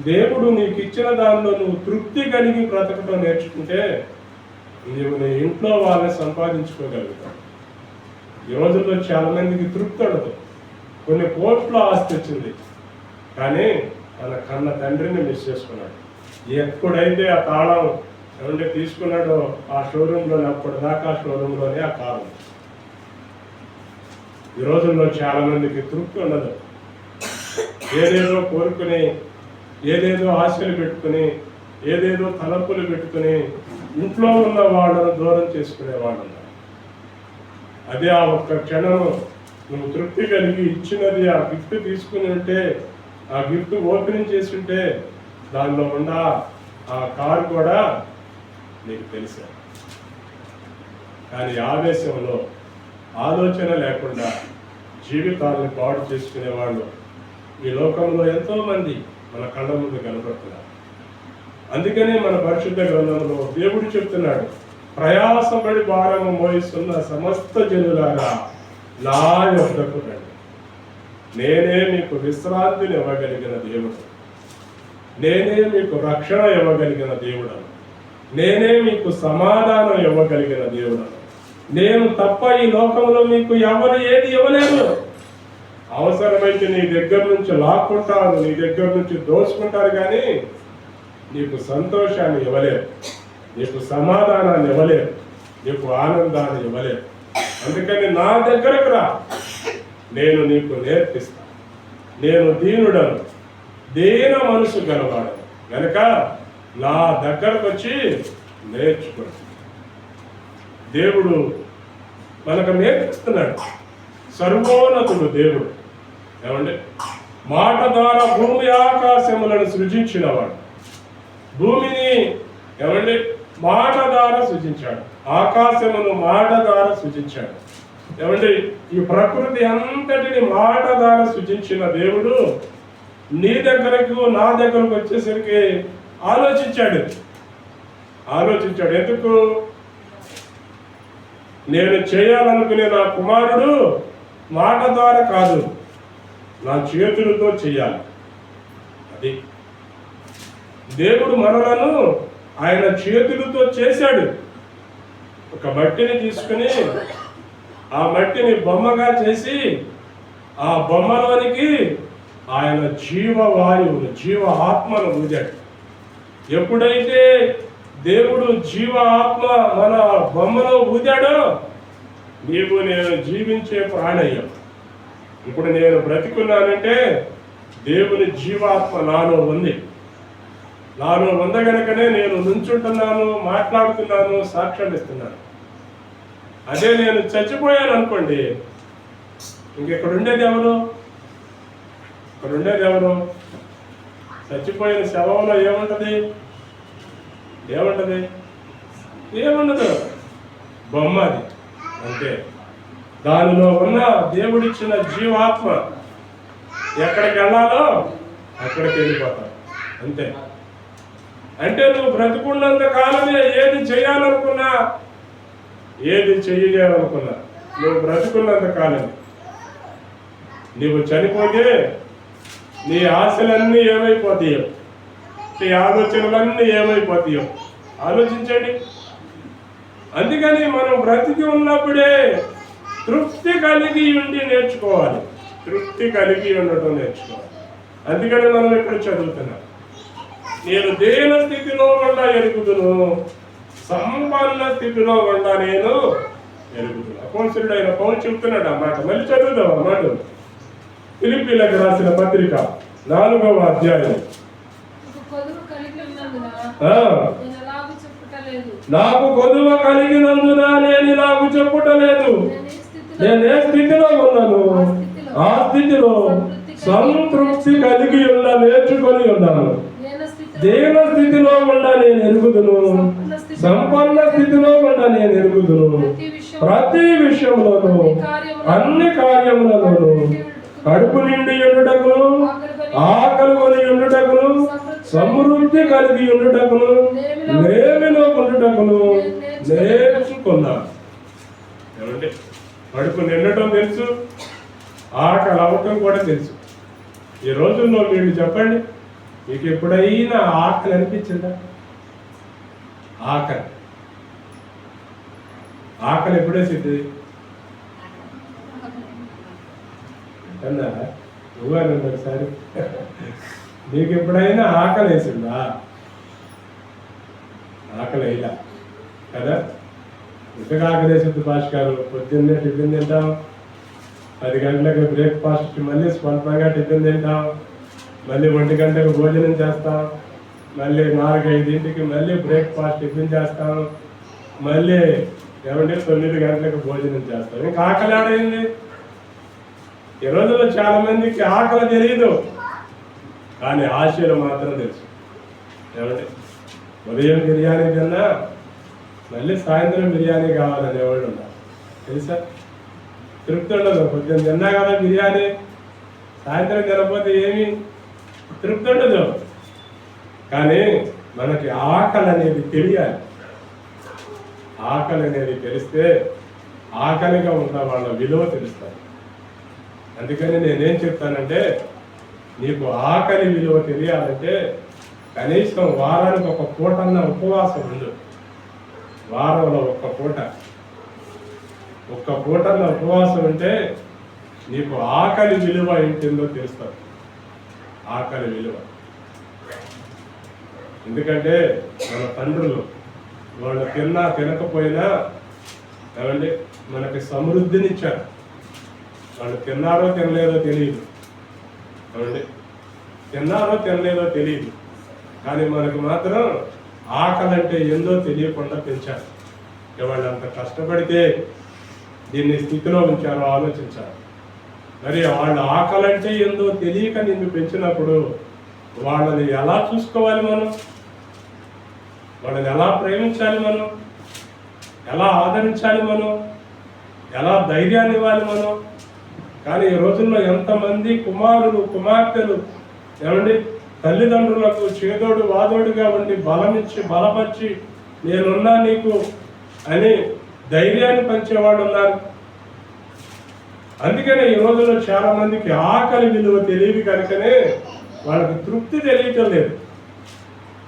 దేవుడు నీకు ఇచ్చిన దానిలో నువ్వు తృప్తి కలిగి బ్రతకడం నేర్చుకుంటే నువ్వు నీ ఇంట్లో వాళ్ళని సంపాదించుకోగలుగుతావు. ఈ రోజుల్లో చాలా మందికి తృప్తి ఉండదు. కొన్ని కోట్ల ఆస్తి వచ్చింది, కానీ తన కన్న తండ్రిని మిస్ చేసుకున్నాడు. ఎప్పుడైతే ఆ తాళం ఏమంటే తీసుకున్నాడో ఆ షోరూంలోనే, అప్పటిదాకా ఆ షోరూంలోనే ఆ కారు. ఈ రోజుల్లో చాలా మందికి తృప్తి ఉండదు. ఏదేదో కోరుకుని, ఏదేదో ఆశలు పెట్టుకుని, ఏదేదో తలంపులు పెట్టుకుని ఇంట్లో ఉన్న వాళ్ళను దూరం చేసుకునేవాళ్ళు ఉన్నారు. అదే ఆ ఒక్క క్షణం నువ్వు తృప్తి కలిగి ఇచ్చినది ఆ గిఫ్ట్ తీసుకుని ఉంటే, ఆ గిఫ్ట్ ఓపెనింగ్ చేసి ఉంటే దానిలో ఉన్న ఆ కారు కూడా నీకు తెలుసా. కానీ ఆవేశంలో ఆలోచన లేకుండా జీవితాలను పాడు చేసుకునేవాళ్ళు ఈ లోకంలో ఎంతోమంది మన కళ్ళ ముందు కనపడుతున్నారు. అందుకనే మన పరిశుద్ధ గ్రంథంలో దేవుడు చెప్తున్నాడు, ప్రయాసపడి భారము మోయిస్తున్న సమస్త జనులారా నా యొద్దకు రండి, నేనే మీకు విశ్రాంతిని ఇవ్వగలిగిన దేవుడు, నేనే మీకు రక్షణ ఇవ్వగలిగిన దేవుడను, నేనే మీకు సమాధానం ఇవ్వగలిగిన దేవుడను. నేను తప్ప ఈ లోకంలో మీకు ఎవరు ఏది ఇవ్వలేదు. అవసరమైతే నీ దగ్గర నుంచి లాక్కుంటారు, నీ దగ్గర నుంచి దోచుకుంటారు, కానీ నీకు సంతోషాన్ని ఇవ్వలేరు, నీకు సమాధానాన్ని ఇవ్వలేరు, నీకు ఆనందాన్ని ఇవ్వలేరు. అందుకని నా దగ్గరకు రా, నేను నీకు నేర్పిస్తాను. నేను దీనుడను, దీన మనసు గలవాడు గనక నా దగ్గరకు వచ్చి నేర్చుకోండి. దేవుడు మనకు నేర్పిస్తున్నాడు. సర్వోన్నతుడు దేవుడు. ఏమండి, మాట ద్వారా భూమి ఆకాశములను సృజించినవాడు. భూమిని ఏమండి మాట ద్వారా సృజించాడు, ఆకాశమును మాట ద్వారా సృజించాడు. ఏమండి, ఈ ప్రకృతి అంతటిని మాట ద్వారా సృజించిన దేవుడు నీ దగ్గరకు నా దగ్గరకు వచ్చేసరికి ఆలోచించాడు. ఎందుకు? నేను చేయాలనుకునే నా కుమారుడు మాట ద్వారా కాదు, నా చేతులతో చేయాలి. అది దేవుడు మనలను ఆయన చేతులతో చేశాడు. ఒక మట్టిని తీసుకుని ఆ మట్టిని బొమ్మగా చేసి ఆ బొమ్మలోనికి ఆయన జీవవాయువును, జీవ ఆత్మను ఊదాడు. ఎప్పుడైతే దేవుడు జీవ ఆత్మ మన బొమ్మలో ఊదాడో నీవు నేను జీవించే ప్రాణయ్యం. ఇప్పుడు నేను బ్రతికున్నానంటే దేవుని జీవాత్మ నాలో ఉంది. నాలో ఉన్న గనుకనే నేను నుంచుంటున్నాను, మాట్లాడుతున్నాను, సాక్ష్యం ఇస్తున్నాను. అదే నేను చచ్చిపోయాను అనుకోండి, ఇంకెక్కడ ఉండేది ఎవరు? ఇక్కడ ఉండేది ఎవరు? చచ్చిపోయిన శవంలో ఏముంటది? ఏముండదు, బొమ్మ అది అంతే. దానిలో ఉన్న దేవుడిచ్చిన జీవాత్మ ఎక్కడికి వెళ్ళాలో అక్కడికి వెళ్ళిపోతావు అంతే. అంటే నువ్వు బ్రతుకున్నంత కాలమే ఏది చేయాలనుకున్నా, ఏది చెయ్యాలనుకున్నా నువ్వు బ్రతుకున్నంత కాలమే. నీవు చనిపోతే నీ ఆశలన్నీ ఏమైపోతాయో, నీ ఆలోచనలన్నీ ఏమైపోతాయో ఆలోచించండి. అందుకని మనం బ్రతికి ఉన్నప్పుడే తృప్తి కలిగి ఉండి నేర్చుకోవాలి, తృప్తి కలిగి ఉండటం నేర్చుకోవాలి. అందుకని మనం ఇక్కడ చదువుతున్నాం, నేను దేన స్థితిలో ఉండా ఎరుగుదును, సంపన్న స్థితిలో ఉండా నేను ఎరుగుదును. అపోస్తలుడైన పౌలు చెప్తున్నాడు అన్నమాట. మళ్ళీ చదువుదాం అన్నమాట. ఫిలిప్పీలకు రాసిన పత్రిక 4వ అధ్యాయం. నాకు కొదువ కలిగినందున నేను ఇలాగు చెప్పుటలేదు, నేను ఏ స్థితిలో ఉన్నాను ఆ స్థితిలో సంతృప్తి కలిగి ఉండ నేర్చుకొని ఉన్నాను. దీన స్థితిలో ఉండ నేను ఎరుగుదును, సంపన్న స్థితిలో ఉండ నేను ఎరుగుదును. ప్రతి విషయంలోనూ అన్ని కార్యములలోనూ కడుపు నిండి ఉండుటకును, ఆకలి కొని ఉండుటకును, సమృద్ధి కలిగి ఉండుటకును, లేమిలో ఉండుటకును నేర్చుకున్నాను. ఏమంటే కడుపు నిండటం తెలుసు, ఆకలి అవ్వటం కూడా తెలుసు. ఈ రోజుల్లో మీరు చెప్పండి, మీకు ఎప్పుడైనా ఆకలి అనిపించిందా? ఆకలి ఆకలి ఎప్పుడేసింది అన్నా? నువ్వేనండి ఒకసారి, నీకు ఎప్పుడైనా ఆకలి వేసిందా? ఆకలి వేయలా కదా. ఇంతగా ఆకలి వేసింది భాష గారు. పొద్దున్నే టిఫిన్ తింటాం, 10 గంటలకు బ్రేక్ఫాస్ట్, మళ్ళీ స్వల్పంగా టిఫిన్ తింటాం, మళ్ళీ 1 గంటకు భోజనం చేస్తాం, మళ్ళీ 4-5ంటికి మళ్ళీ బ్రేక్ఫాస్ట్ టిఫిన్ చేస్తాం, మళ్ళీ 9 గంటలకు భోజనం చేస్తాం. ఇంకా ఆకలి ఆడైంది. ఈ రోజుల్లో చాలా మందికి ఆకలి తెలియదు, కానీ ఆశలు మాత్రం తెలుసు. ఏమంటే ఉదయం బిర్యానీ తిన్నా మళ్ళీ సాయంత్రం బిర్యానీ కావాలని ఎవరు ఉన్నారు తెలుసా? తృప్తి ఉండదు. పొద్దున్న తిన్నా కదా బిర్యానీ, సాయంత్రం తినకపోతే ఏమి తృప్తి ఉండదు. కానీ మనకి ఆకలి అనేది తెలియాలి. ఆకలి అనేది తెలిస్తే ఆకలిగా ఉన్న వాళ్ళ విలువ తెలుస్తారు. అందుకని నేనేం చెప్తానంటే, నీకు ఆకలి విలువ తెలియాలంటే కనీసం వారానికి 1 పూటన్న ఉపవాసం ఉండు. వారంలో 1 పూట, 1 పూటన్న ఉపవాసం ఉంటే నీకు ఆకలి విలువ ఏంటిందో తెలుస్తుంది. ఆకలి విలువ. ఎందుకంటే మన తండ్రులు వాళ్ళు తిన్నా తినకపోయినా ఏమండి మనకి సమృద్ధినిచ్చారు. వాళ్ళు తిన్నారో తినలేదో తెలియదు, ఏమండి తిన్నారో తినలేదో తెలియదు, కానీ మనకు మాత్రం ఆకలి అంటే ఏందో తెలియకుండా పెంచారు. వాళ్ళు అంత కష్టపడితే దీన్ని స్థితిలో ఉంచారో ఆలోచించారు. మరి వాళ్ళ ఆకలి అంటే ఏందో తెలియక నిన్ను పెంచినప్పుడు వాళ్ళని ఎలా చూసుకోవాలి మనం? వాళ్ళని ఎలా ప్రేమించాలి మనం? ఎలా ఆదరించాలి మనం? ఎలా ధైర్యాన్ని ఇవ్వాలి మనం? కానీ ఈ రోజుల్లో ఎంతమంది కుమారులు కుమార్తెలు ఏమండి తల్లిదండ్రులకు చేదోడు వాదోడుగా ఉండి బలమిచ్చి బలపరిచి నేనున్నా నీకు అని ధైర్యాన్ని పంచేవాళ్ళు ఉన్నారు. అందుకనే ఈ రోజుల్లో చాలా మందికి ఆకలి విలువ తెలియదు కనుకనే వాళ్ళకి తృప్తి తెలియటం లేదు.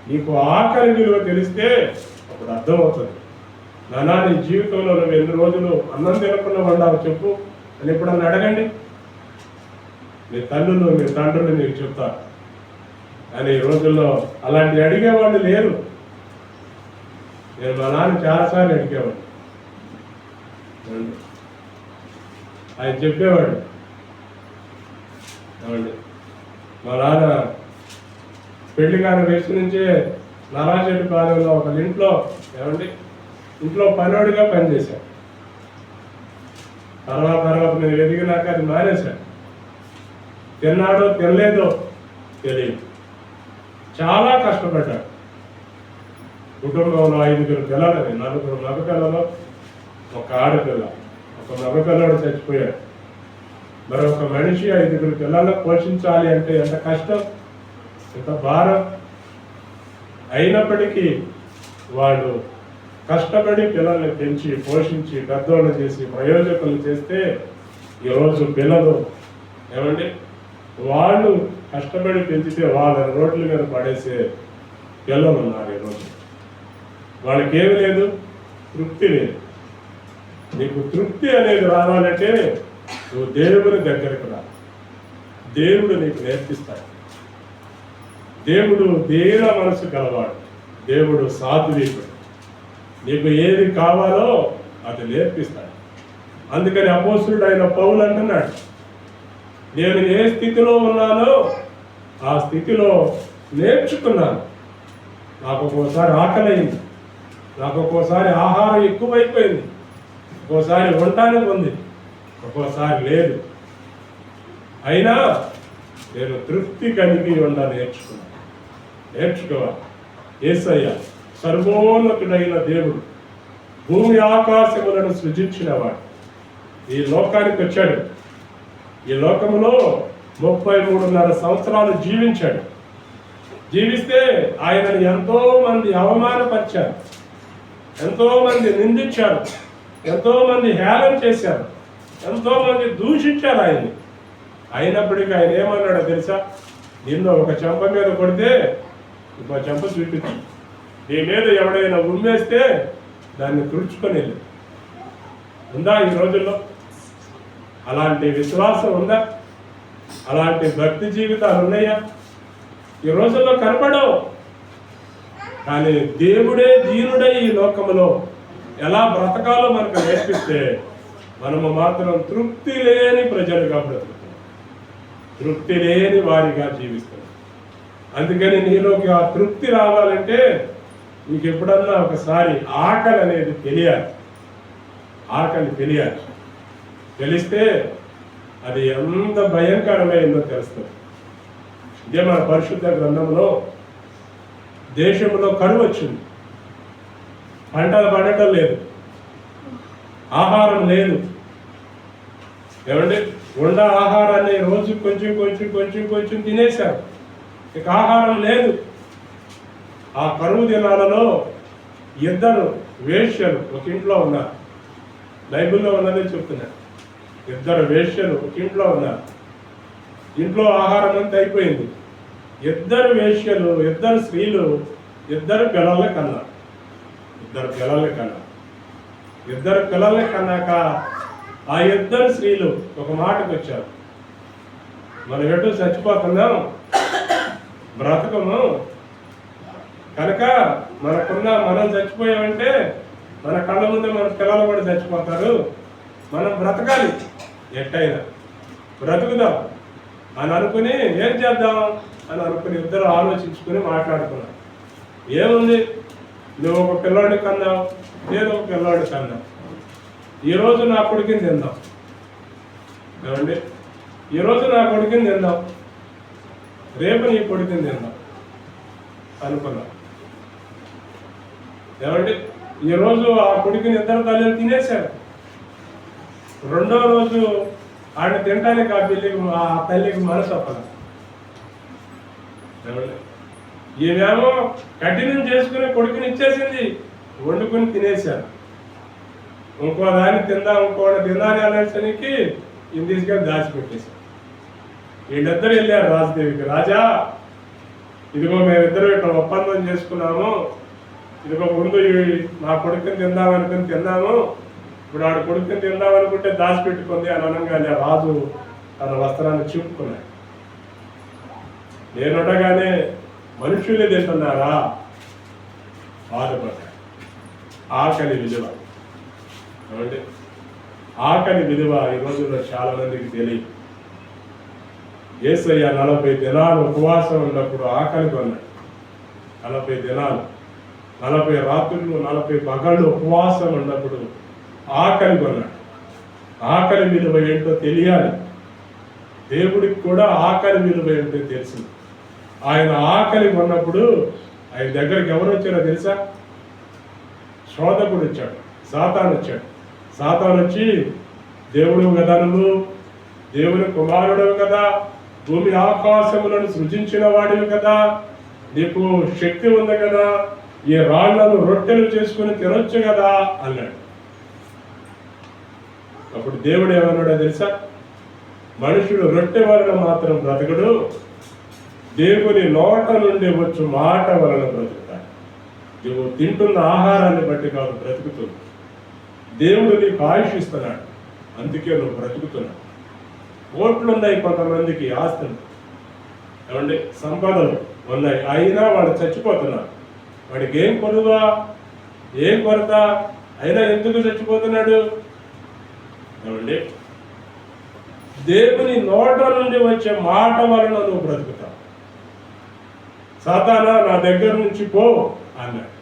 నీకు ఆకలి విలువ తెలిస్తే అప్పుడు అర్థమవుతుంది. నానా నీ జీవితంలో నువ్వు ఎన్ని రోజులు అన్నం తినకుండా వండావు చెప్పు అని ఎప్పుడన్నా అడగండి. మీ తల్లులు మీ తండ్రులు మీకు చెప్తారు. కానీ ఈ రోజుల్లో అలాంటి అడిగేవాళ్ళు లేరు. నేను మా నాన్న చాలాసార్లు అడిగేవాడు. ఆయన చెప్పేవాడు, ఏమండి మా నాన్న పెళ్లి కాని వయసు నుంచే నరాచెట్టుపాలెంలో ఒక ఇంట్లో ఇంట్లో పనివాడిగా పనిచేశాడు. తర్వాత నేను ఎదిగినాక అది మానేశాడు. తిన్నాడో తినలేదో తెలియదు. చాలా కష్టపడ్డాడు. కుటుంబంలో 5 పిల్లలని, 4 మగపిల్లలు, 1 ఆడపిల్ల. 1 మగపిల్లడు చచ్చిపోయాడు. మరొక మనిషి 5 పిల్లలను పోషించాలి అంటే ఎంత కష్టం, ఎంత భారం. అయినప్పటికీ వాళ్ళు కష్టపడి పిల్లల్ని పెంచి పోషించి పెద్దోళ్ళు చేసి ప్రయోజకులు చేస్తే ఈరోజు పిల్లలు ఏమండి వాళ్ళు కష్టపడి పెంచితే వాళ్ళ రోడ్ల మీద పడేసే పిల్లలు ఉన్నారు. ఈరోజు వాళ్ళకి ఏమి లేదు, తృప్తి లేదు. నీకు తృప్తి అనేది రావాలంటే నువ్వు దేవుని దగ్గరకు రా. దేవుడు నీకు నేర్పిస్తాడు. దేవుడు దీన మనసు గలవాడు. దేవుడు సాత్వికుడు. నీకు ఏది కావాలో అది నేర్పిస్తాడు. అందుకని అపోస్తులుడైన పౌలు అంటున్నాడు, నేను ఏ స్థితిలో ఉన్నానో ఆ స్థితిలో నేర్చుకున్నాను. నాకు ఒక్కోసారి ఆకలి అయింది, నాకు ఒక్కోసారి ఆహారం ఎక్కువైపోయింది, ఒక్కోసారి ఉండటానికి ఉంది, ఒక్కోసారి లేదు. అయినా నేను తృప్తి కలిగి నేర్చుకోవాలి. యేసయ్య సర్వోన్నతుడైన దేవుడు, భూమి ఆకాశములను సృజించినవాడు ఈ లోకానికి వచ్చాడు. ఈ లోకములో 33.5 సంవత్సరాలు జీవించాడు. జీవిస్తే ఆయనను ఎంతో మంది అవమానపరిచారు, ఎంతో మంది నిందించారు, ఎంతో మంది హేళన చేశారు, ఎంతో మంది దూషించారు ఆయన్ని. అయినప్పటికీ ఆయన ఏమన్నాడో తెలుసా? నిన్ను ఒక చెంప మీద కొడితే ఇంకో చెంప చూపించు, నీ మీద ఎవడైనా ఉమ్మేస్తే దాన్ని తుడుచుకొని ఉందా ఈ రోజుల్లో? అలాంటి విశ్వాసం ఉందా? అలాంటి భక్తి జీవితాలు ఉన్నాయా? ఈ రోజుల్లో కనపడవు. కానీ దేవుడే దీనుడై ఈ లోకములో ఎలా బ్రతకాలో మనకు నేర్పిస్తే మనము మాత్రం తృప్తి లేని ప్రజలుగా బ్రతుకుతాం, తృప్తి లేని వారిగా జీవిస్తాం. అందుకని నీలోకి ఆ తృప్తి రావాలంటే నీకు ఎప్పుడన్నా ఒకసారి ఆకలి అనేది తెలియాలి. ఆకలి తెలియాలి. తెలిస్తే అది ఎంత భయంకరమైందో తెలుస్తుంది. ఇదే మన పరిశుద్ధ గ్రంథంలో దేశంలో కరువు వచ్చింది, పంటలు పండటం లేదు, ఆహారం లేదు. ఏమండి, ఉండ ఆహారాన్ని రోజు కొంచెం కొంచెం కొంచెం కొంచెం తినేశారు, ఇక ఆహారం లేదు. ఆ కరువు దినాలలో 2 వేశ్యలు ఒక ఇంట్లో ఉన్నారు. బైబిల్లో ఉన్నదే చెప్తున్నారు. 2 వేశ్యలు ఒక ఇంట్లో ఉన్నారు. ఇంట్లో ఆహారం అంతా అయిపోయింది. 2 వేశ్యలు, 2 స్త్రీలు 2 పిల్లల్ని కన్నారు. 2 పిల్లల్ని కన్నారు. 2 పిల్లల్ని కన్నాక ఆ 2 స్త్రీలు ఒక మాటకు వచ్చారు, మనం ఎటు చచ్చిపోతున్నాం, బ్రతకము కనుక మనం చచ్చిపోయామంటే మన కళ్ళ ముందే మన పిల్లలు కూడా చచ్చిపోతారు, మనం బ్రతకాలి, ఎట్టయినా బ్రతుకుదాం అని అనుకుని ఏం చేద్దాం అని అనుకుని 2 ఆలోచించుకుని మాట్లాడుకున్నాం. ఏముంది, నువ్వు ఒక పిల్లోడిని కన్నావు, నేను ఒక పిల్లోడిని కన్నావు, ఈరోజు నా కొడుకుని తిందాం. ఏమండి, ఈరోజు నా కొడుకుని తిందాం, రేపు నీ కొడుకుని తిందాం అనుకున్నాం. ఏమండి, ఈరోజు ఆ కొడుకుని 2 తల్లిని తినేశారు. 2వ రోజు ఆయన తినడానికి ఆ తల్లికి మనసు ఒప్పదు. ఈమెమో కఠినం చేసుకుని కొడుకుని ఇచ్చేసింది, వండుకుని తినేశారు. ఇంకో దాన్ని ఇంకోటి తినాలి అనేసరికి ఇది తీసుకెళ్ళి దాచిపెట్టేశారు. వీళ్ళిద్దరు వెళ్ళారు రాజదేవికి, రాజా ఇదిగో మేమిద్దరు ఇట్లా ఒప్పందం చేసుకున్నాము, ఇదిగో ముందు నా కొడుకుని తిందామనుకుని తిన్నాము, ఇప్పుడు ఆడు కొడుకుని తిందామనుకుంటే దాచిపెట్టుకుంది అని అనగానే రాజు తన వస్త్రాన్ని చూపుకున్నాడు. నేనుండగానే మనుషులే తింటున్నారా? బాధపడ్డాడు. ఆకలి విలువ, ఏమంటే ఆకలి విలువ ఈ రోజుల్లో చాలా మందికి తెలియదు. యేసయ్య 40 దినాలు ఉపవాసం ఉన్నప్పుడు ఆకలి కొన్నాడు. 40 దినాలు, 40 రాత్రులు, 40 పగళ్ళు ఉపవాసం ఉన్నప్పుడు ఆకలి కొన్నాడు. ఆకలి విలువ ఏంటో తెలియాలి. దేవుడికి కూడా ఆకలి విలువ ఏంటో తెలుసు. ఆయన ఆకలి కొన్నప్పుడు ఆయన దగ్గరికి ఎవరు వచ్చారో తెలుసా? శోధకుడు వచ్చాడు, సాతాను వచ్చాడు. సాతాను వచ్చి, దేవుడు కదా నువ్వు, దేవుని కుమారుడు కదా, భూమి ఆకాశములను సృజించిన వాడివి కదా, నీకు శక్తి ఉంది కదా, ఈ రాళ్లను రొట్టెలు చేసుకుని తినొచ్చు కదా అన్నాడు. అప్పుడు దేవుడు ఏమన్నాడో తెలుసా? మనుషుడు రొట్టె వలన మాత్రం బ్రతకడు, దేవుని నోట నుండి వచ్చు మాట వలన బ్రతుకుతాడు. నువ్వు తింటున్న ఆహారాన్ని బట్టి కాదు బ్రతుకుతుంది, దేవుడు నీకు ఆయుష్ ఇస్తున్నాడు, అందుకే నువ్వు బ్రతుకుతున్నావు. ఓట్లున్నాయి కొంతమందికి, ఆస్తులు, ఏమండి సంపదలు ఉన్నాయి, అయినా వాడు చచ్చిపోతున్నాడు. వాడికి ఏం కొలువా, ఏం కొరత, అయినా ఎందుకు చచ్చిపోతున్నాడు? ఏమండి, దేవుని నోట నుండి వచ్చే మాట వలన నువ్వు బ్రతుకుతావు. సాతానా నా దగ్గర నుంచి పో అన్నాడు.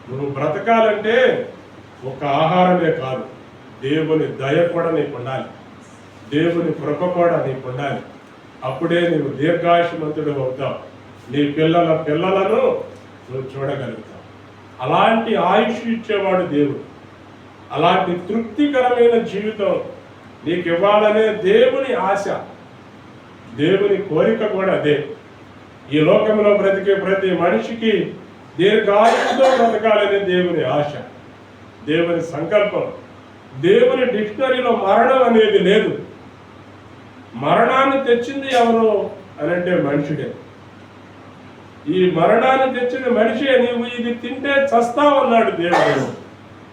నువ్వు బ్రతకాలంటే ఒక ఆహారమే కాదు, దేవుని దయ కూడా నీకు ఉండాలి. దేవుని కృప కూడా నీకు ఉండాలి. అప్పుడే నీవు దీర్ఘాయుష్మంతుడు అవుతావు. నీ పిల్లల పిల్లలను నువ్వు చూడగలుగుతావు. అలాంటి ఆయుష్ ఇచ్చేవాడు దేవుడు. అలాంటి తృప్తికరమైన జీవితం నీకు ఇవ్వాలనే దేవుని ఆశ, దేవుని కోరిక కూడా అదే. ఈ లోకంలో బ్రతికే ప్రతి మనిషికి దీర్ఘాయువుతో బ్రతకాలనే దేవుని ఆశ, దేవుని సంకల్పం. దేవుని డిక్షనరీలో మరణం అనేది లేదు. మరణాన్ని తెచ్చింది ఎవరు అనంటే మనుషుడే. ఈ మరణాన్ని తెచ్చిన మనిషే. నీవు ఇది తింటే చస్తావు అన్నాడు దేవుడు.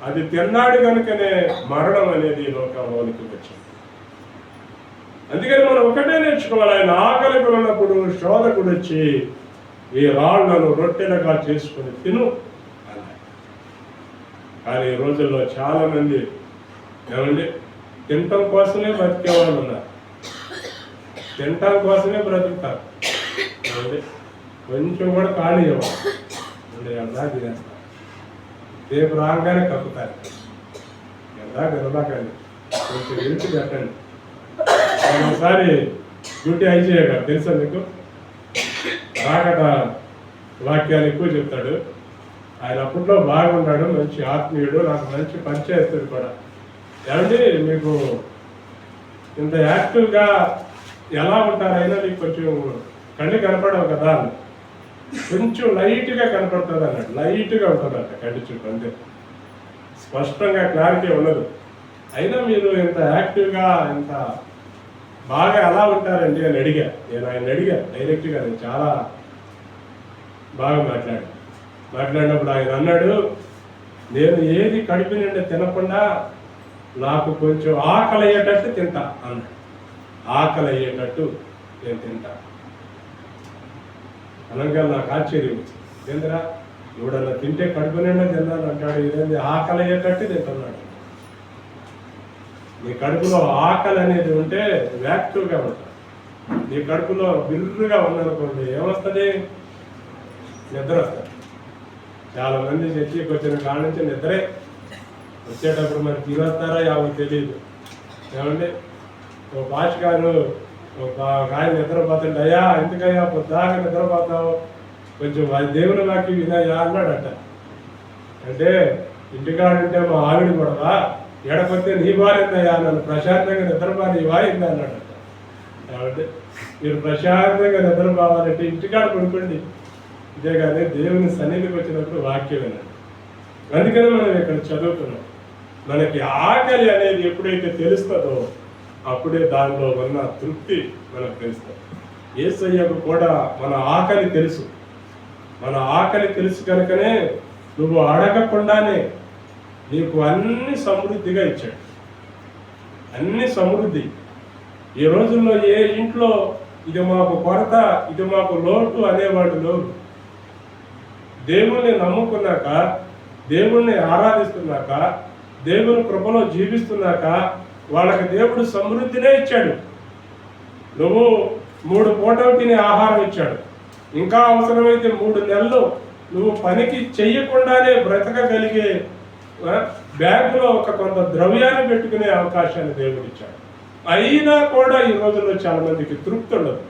అది తిన్నాడు కనుకనే మరణం అనేది లోకంలోనికి వచ్చింది. అందుకని మనం ఒకటే నేర్చుకోవాలి, ఆయన ఆకలికి ఉన్నప్పుడు శోధకుడు వచ్చి ఈ రాళ్లను రొట్టెలుగా చేసుకుని తిను అన్నాడు. కానీ ఈ రోజుల్లో చాలా మంది ఏమండి తినటం కోసమే బ్రతికేవాళ్ళు ఉన్నారు. తినటం కోసమే బ్రతుకుతారు. ఏమండి కొంచెం కూడా ఖాళీ ఇవ్వాలి, ఎలా తినేస్తారు. రేపు రాగానే కప్పుతారు. ఎలా గెలదాకండి, కొంచెం ఇంటి పెట్టండి. ఒకసారి డ్యూటీ అయిచేయగా తెలుసా మీకు, రాకట వాక్యాలు ఎక్కువ చెప్తాడు. ఆయన అప్పట్లో బాగున్నాడు, మంచి ఆత్మీయుడు, నాకు మంచి పరిచయస్తుడు కూడా. ఏమండి మీకు ఇంత యాక్టివ్గా ఎలా ఉంటారైనా మీకు కొంచెం కళ్ళు కనపడవు కదా, కొంచెం లైట్గా కనపడుతుంది అన్నాడు. లైట్గా ఉంటుందంట కంటి చుట్టూ, అంతే. స్పష్టంగా క్లారిటీ ఉండదు. అయినా మీరు ఇంత యాక్టివ్గా ఇంత బాగా ఎలా ఉంటారండి అని అడిగా. నేను ఆయన అడిగా డైరెక్ట్గా. నేను చాలా బాగా మాట్లాడినప్పుడు ఆయన అన్నాడు, నేను ఏది కడుపు నిండా తినకుండా నాకు కొంచెం ఆకలి అయ్యేటట్టు తింటా అన్నాడు. ఆకలి అయ్యేటట్టు నేను తింటా అనగా నాకు ఆశ్చర్యం వచ్చింది. ఏంద్రా ఎవడన్నా తింటే కడుపు నిండా తిన్నాను అంటాడు, ఇదేంది ఆకలి అయ్యేటట్టు తింటున్నాడు. నీ కడుపులో ఆకలి అనేది ఉంటే యాక్టివ్గా ఉంటాడు. నీ కడుపులో బిర్రుగా ఉందనుకోండి ఏమొస్తుంది, నిద్ర వస్తుంది. చాలా మంది చర్చికి వచ్చిన కాడ నుంచి నిద్రే. వచ్చేటప్పుడు మరి తినొస్తారా ఎవరికి తెలియదు. ఏమండి ఒక భాష గారు ఒక ఆయన నిద్రపోతుంటే, అయ్యా ఎందుకయ్యా పొద్దాక నిద్రపోతావు, కొంచెం దేవుని వాక్యం వినయ్యా అన్నాడట. అంటే ఇంటికాడుంటే మా ఆవిడ కూడా ఎడకొస్తే నీ బారిందయ్యా, నన్ను ప్రశాంతంగా నిద్రపో నీ వాయింది అన్నాడట. కాబట్టి మీరు ప్రశాంతంగా నిద్రపోవాలంటే ఇంటికాడ పడుకోండి, ఇదే కానీ దేవుని సన్నిధికి వచ్చినప్పుడు వాక్యం వినండి. అందుకని మనం ఇక్కడ చదువుతున్నాం. మనకి ఆకలి అనేది ఎప్పుడైతే తెలుస్తుందో అప్పుడే దానిలో ఉన్న తృప్తి మనకు తెలుస్తుంది. యేసయ్యకు కూడా మన ఆకలి తెలుసు. మన ఆకలి తెలుసు కనుకనే నువ్వు అడగకుండానే నీకు అన్ని సమృద్ధిగా ఇచ్చాడు. అన్ని సమృద్ధి. ఈ రోజుల్లో ఏ ఇంట్లో ఇది మాకు కొరత, ఇది మాకు లోటు అనేవాడు లేరు. దేవుణ్ణి నమ్ముకున్నాక, దేవుణ్ణి ఆరాధిస్తున్నాక, దేవుని కృపలో జీవిస్తున్నాక వాళ్ళకి దేవుడు సమృద్ధినే ఇచ్చాడు. నువ్వు 3 పూటలు తినే ఆహారం ఇచ్చాడు. ఇంకా అవసరమైతే 3 నెలలు నువ్వు పనికి చెయ్యకుండానే బ్రతకగలిగే బ్యాంకులో కొంత ద్రవ్యాన్ని పెట్టుకునే అవకాశాన్ని దేవుడు ఇచ్చాడు. అయినా కూడా ఈ రోజుల్లో చాలా మందికి తృప్తి ఉండదు.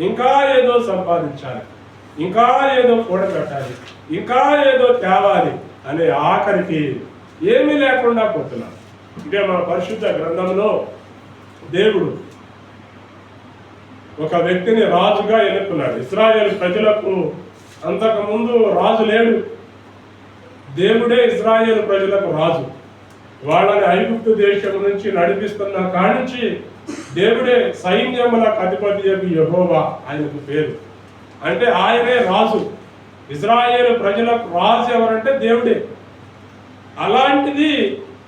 ఇంకా ఏదో సంపాదించాలి, ఇంకా ఏదో కూడబెట్టాలి, ఇంకా ఏదో తేవాలి అనే ఆఖరికి ఏమీ లేకుండా పోతున్నారు. ఇదే మన పరిశుద్ధ గ్రంథంలో దేవుడు ఒక వ్యక్తిని రాజుగా ఎన్నుకున్నాడు. ఇశ్రాయేలు ప్రజలకు అంతకుముందు రాజు లేడు. దేవుడే ఇశ్రాయేలు ప్రజలకు రాజు. వాళ్ళని ఐగుప్తు దేశం నుంచి నడిపిస్తున్న కానించి దేవుడే సైన్యములకు అధిపతి యెహోవా ఆయనకు పేరు. అంటే ఆయనే రాజు. ఇశ్రాయేలు ప్రజలకు రాజు ఎవరంటే దేవుడే. అలాంటిది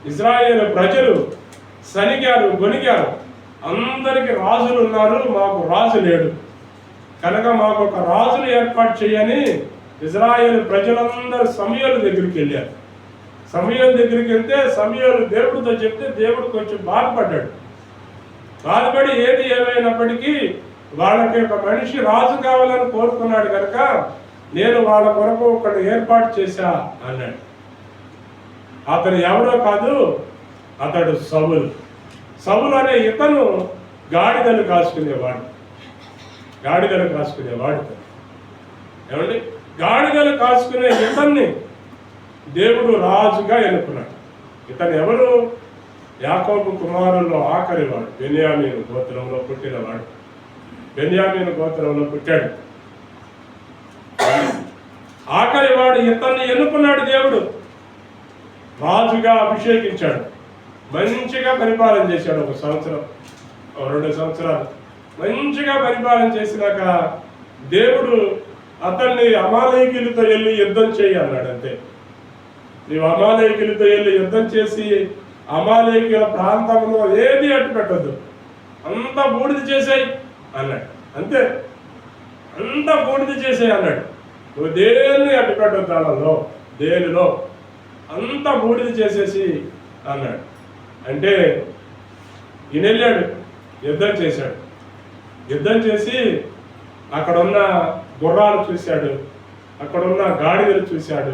ఇశ్రాయేలు ప్రజలు సనిగారు, గొనిగారు. అందరికి రాజులు ఉన్నారు, మాకు రాజు లేడు కనుక మాకు ఒక రాజును ఏర్పాటు చేయని ఇశ్రాయేలు ప్రజలందరూ సమూయేలు దగ్గరికి వెళ్ళారు. సమూయేలు దగ్గరికి వెళ్తే సమూయేలు దేవుడితో చెప్తే దేవుడు కొంచెం బాధపడ్డాడు. బాధపడి ఏది ఏమైనప్పటికీ వాళ్ళకి ఒక మనిషి రాజు కావాలని కోరుకున్నాడు కనుక నేను వాళ్ళ కొరకు ఒకటి ఏర్పాటు చేశా అన్నాడు. అతను ఎవరో కాదు, అతడు సౌలు. సౌలు అనే ఇతను గాడిదలు కాసుకునేవాడు. ఏమండి, గాడిదలు కాసుకునే ఇతన్ని దేవుడు రాజుగా ఎన్నుకున్నాడు. ఇతను ఎవరు? యాకోబు కుమారుల్లో ఆఖరివాడు, బెన్యామీను గోత్రంలో పుట్టినవాడు. బెన్యామీను గోత్రంలో పుట్టాడు. ఆఖరివాడు ఇతన్ని ఎన్నుకున్నాడు. దేవుడు రాజుగా అభిషేకించాడు. మంచిగా పరిపాలన చేశాడు. 1 సంవత్సరం 2 సంవత్సరాలు మంచిగా పరిపాలన చేసినాక దేవుడు అతన్ని అమాలేకీయులతో వెళ్ళి యుద్ధం చేయి అన్నాడు. అంతే, నీవు అమాలేకీయులతో వెళ్ళి యుద్ధం చేసి అమాలేకీయుల ప్రాంతంలో ఏది అట్టు పెట్టద్దు, అంతా బూడిద చేసేయి అన్నాడు. అంతే, అంతా బూడిద చేసేయి అన్నాడు. నువ్వు దేన్ని అడ్డు పెట్టద్దు, దానిలో దేనిలో అంతా బూడిద చేసేసి అన్నాడు. అంటే ఈయన వెళ్ళాడు, యుద్ధం చేశాడు. యుద్ధం చేసి అక్కడున్న గుర్రాలు చూశాడు, అక్కడున్న గాడిదలు చూశాడు,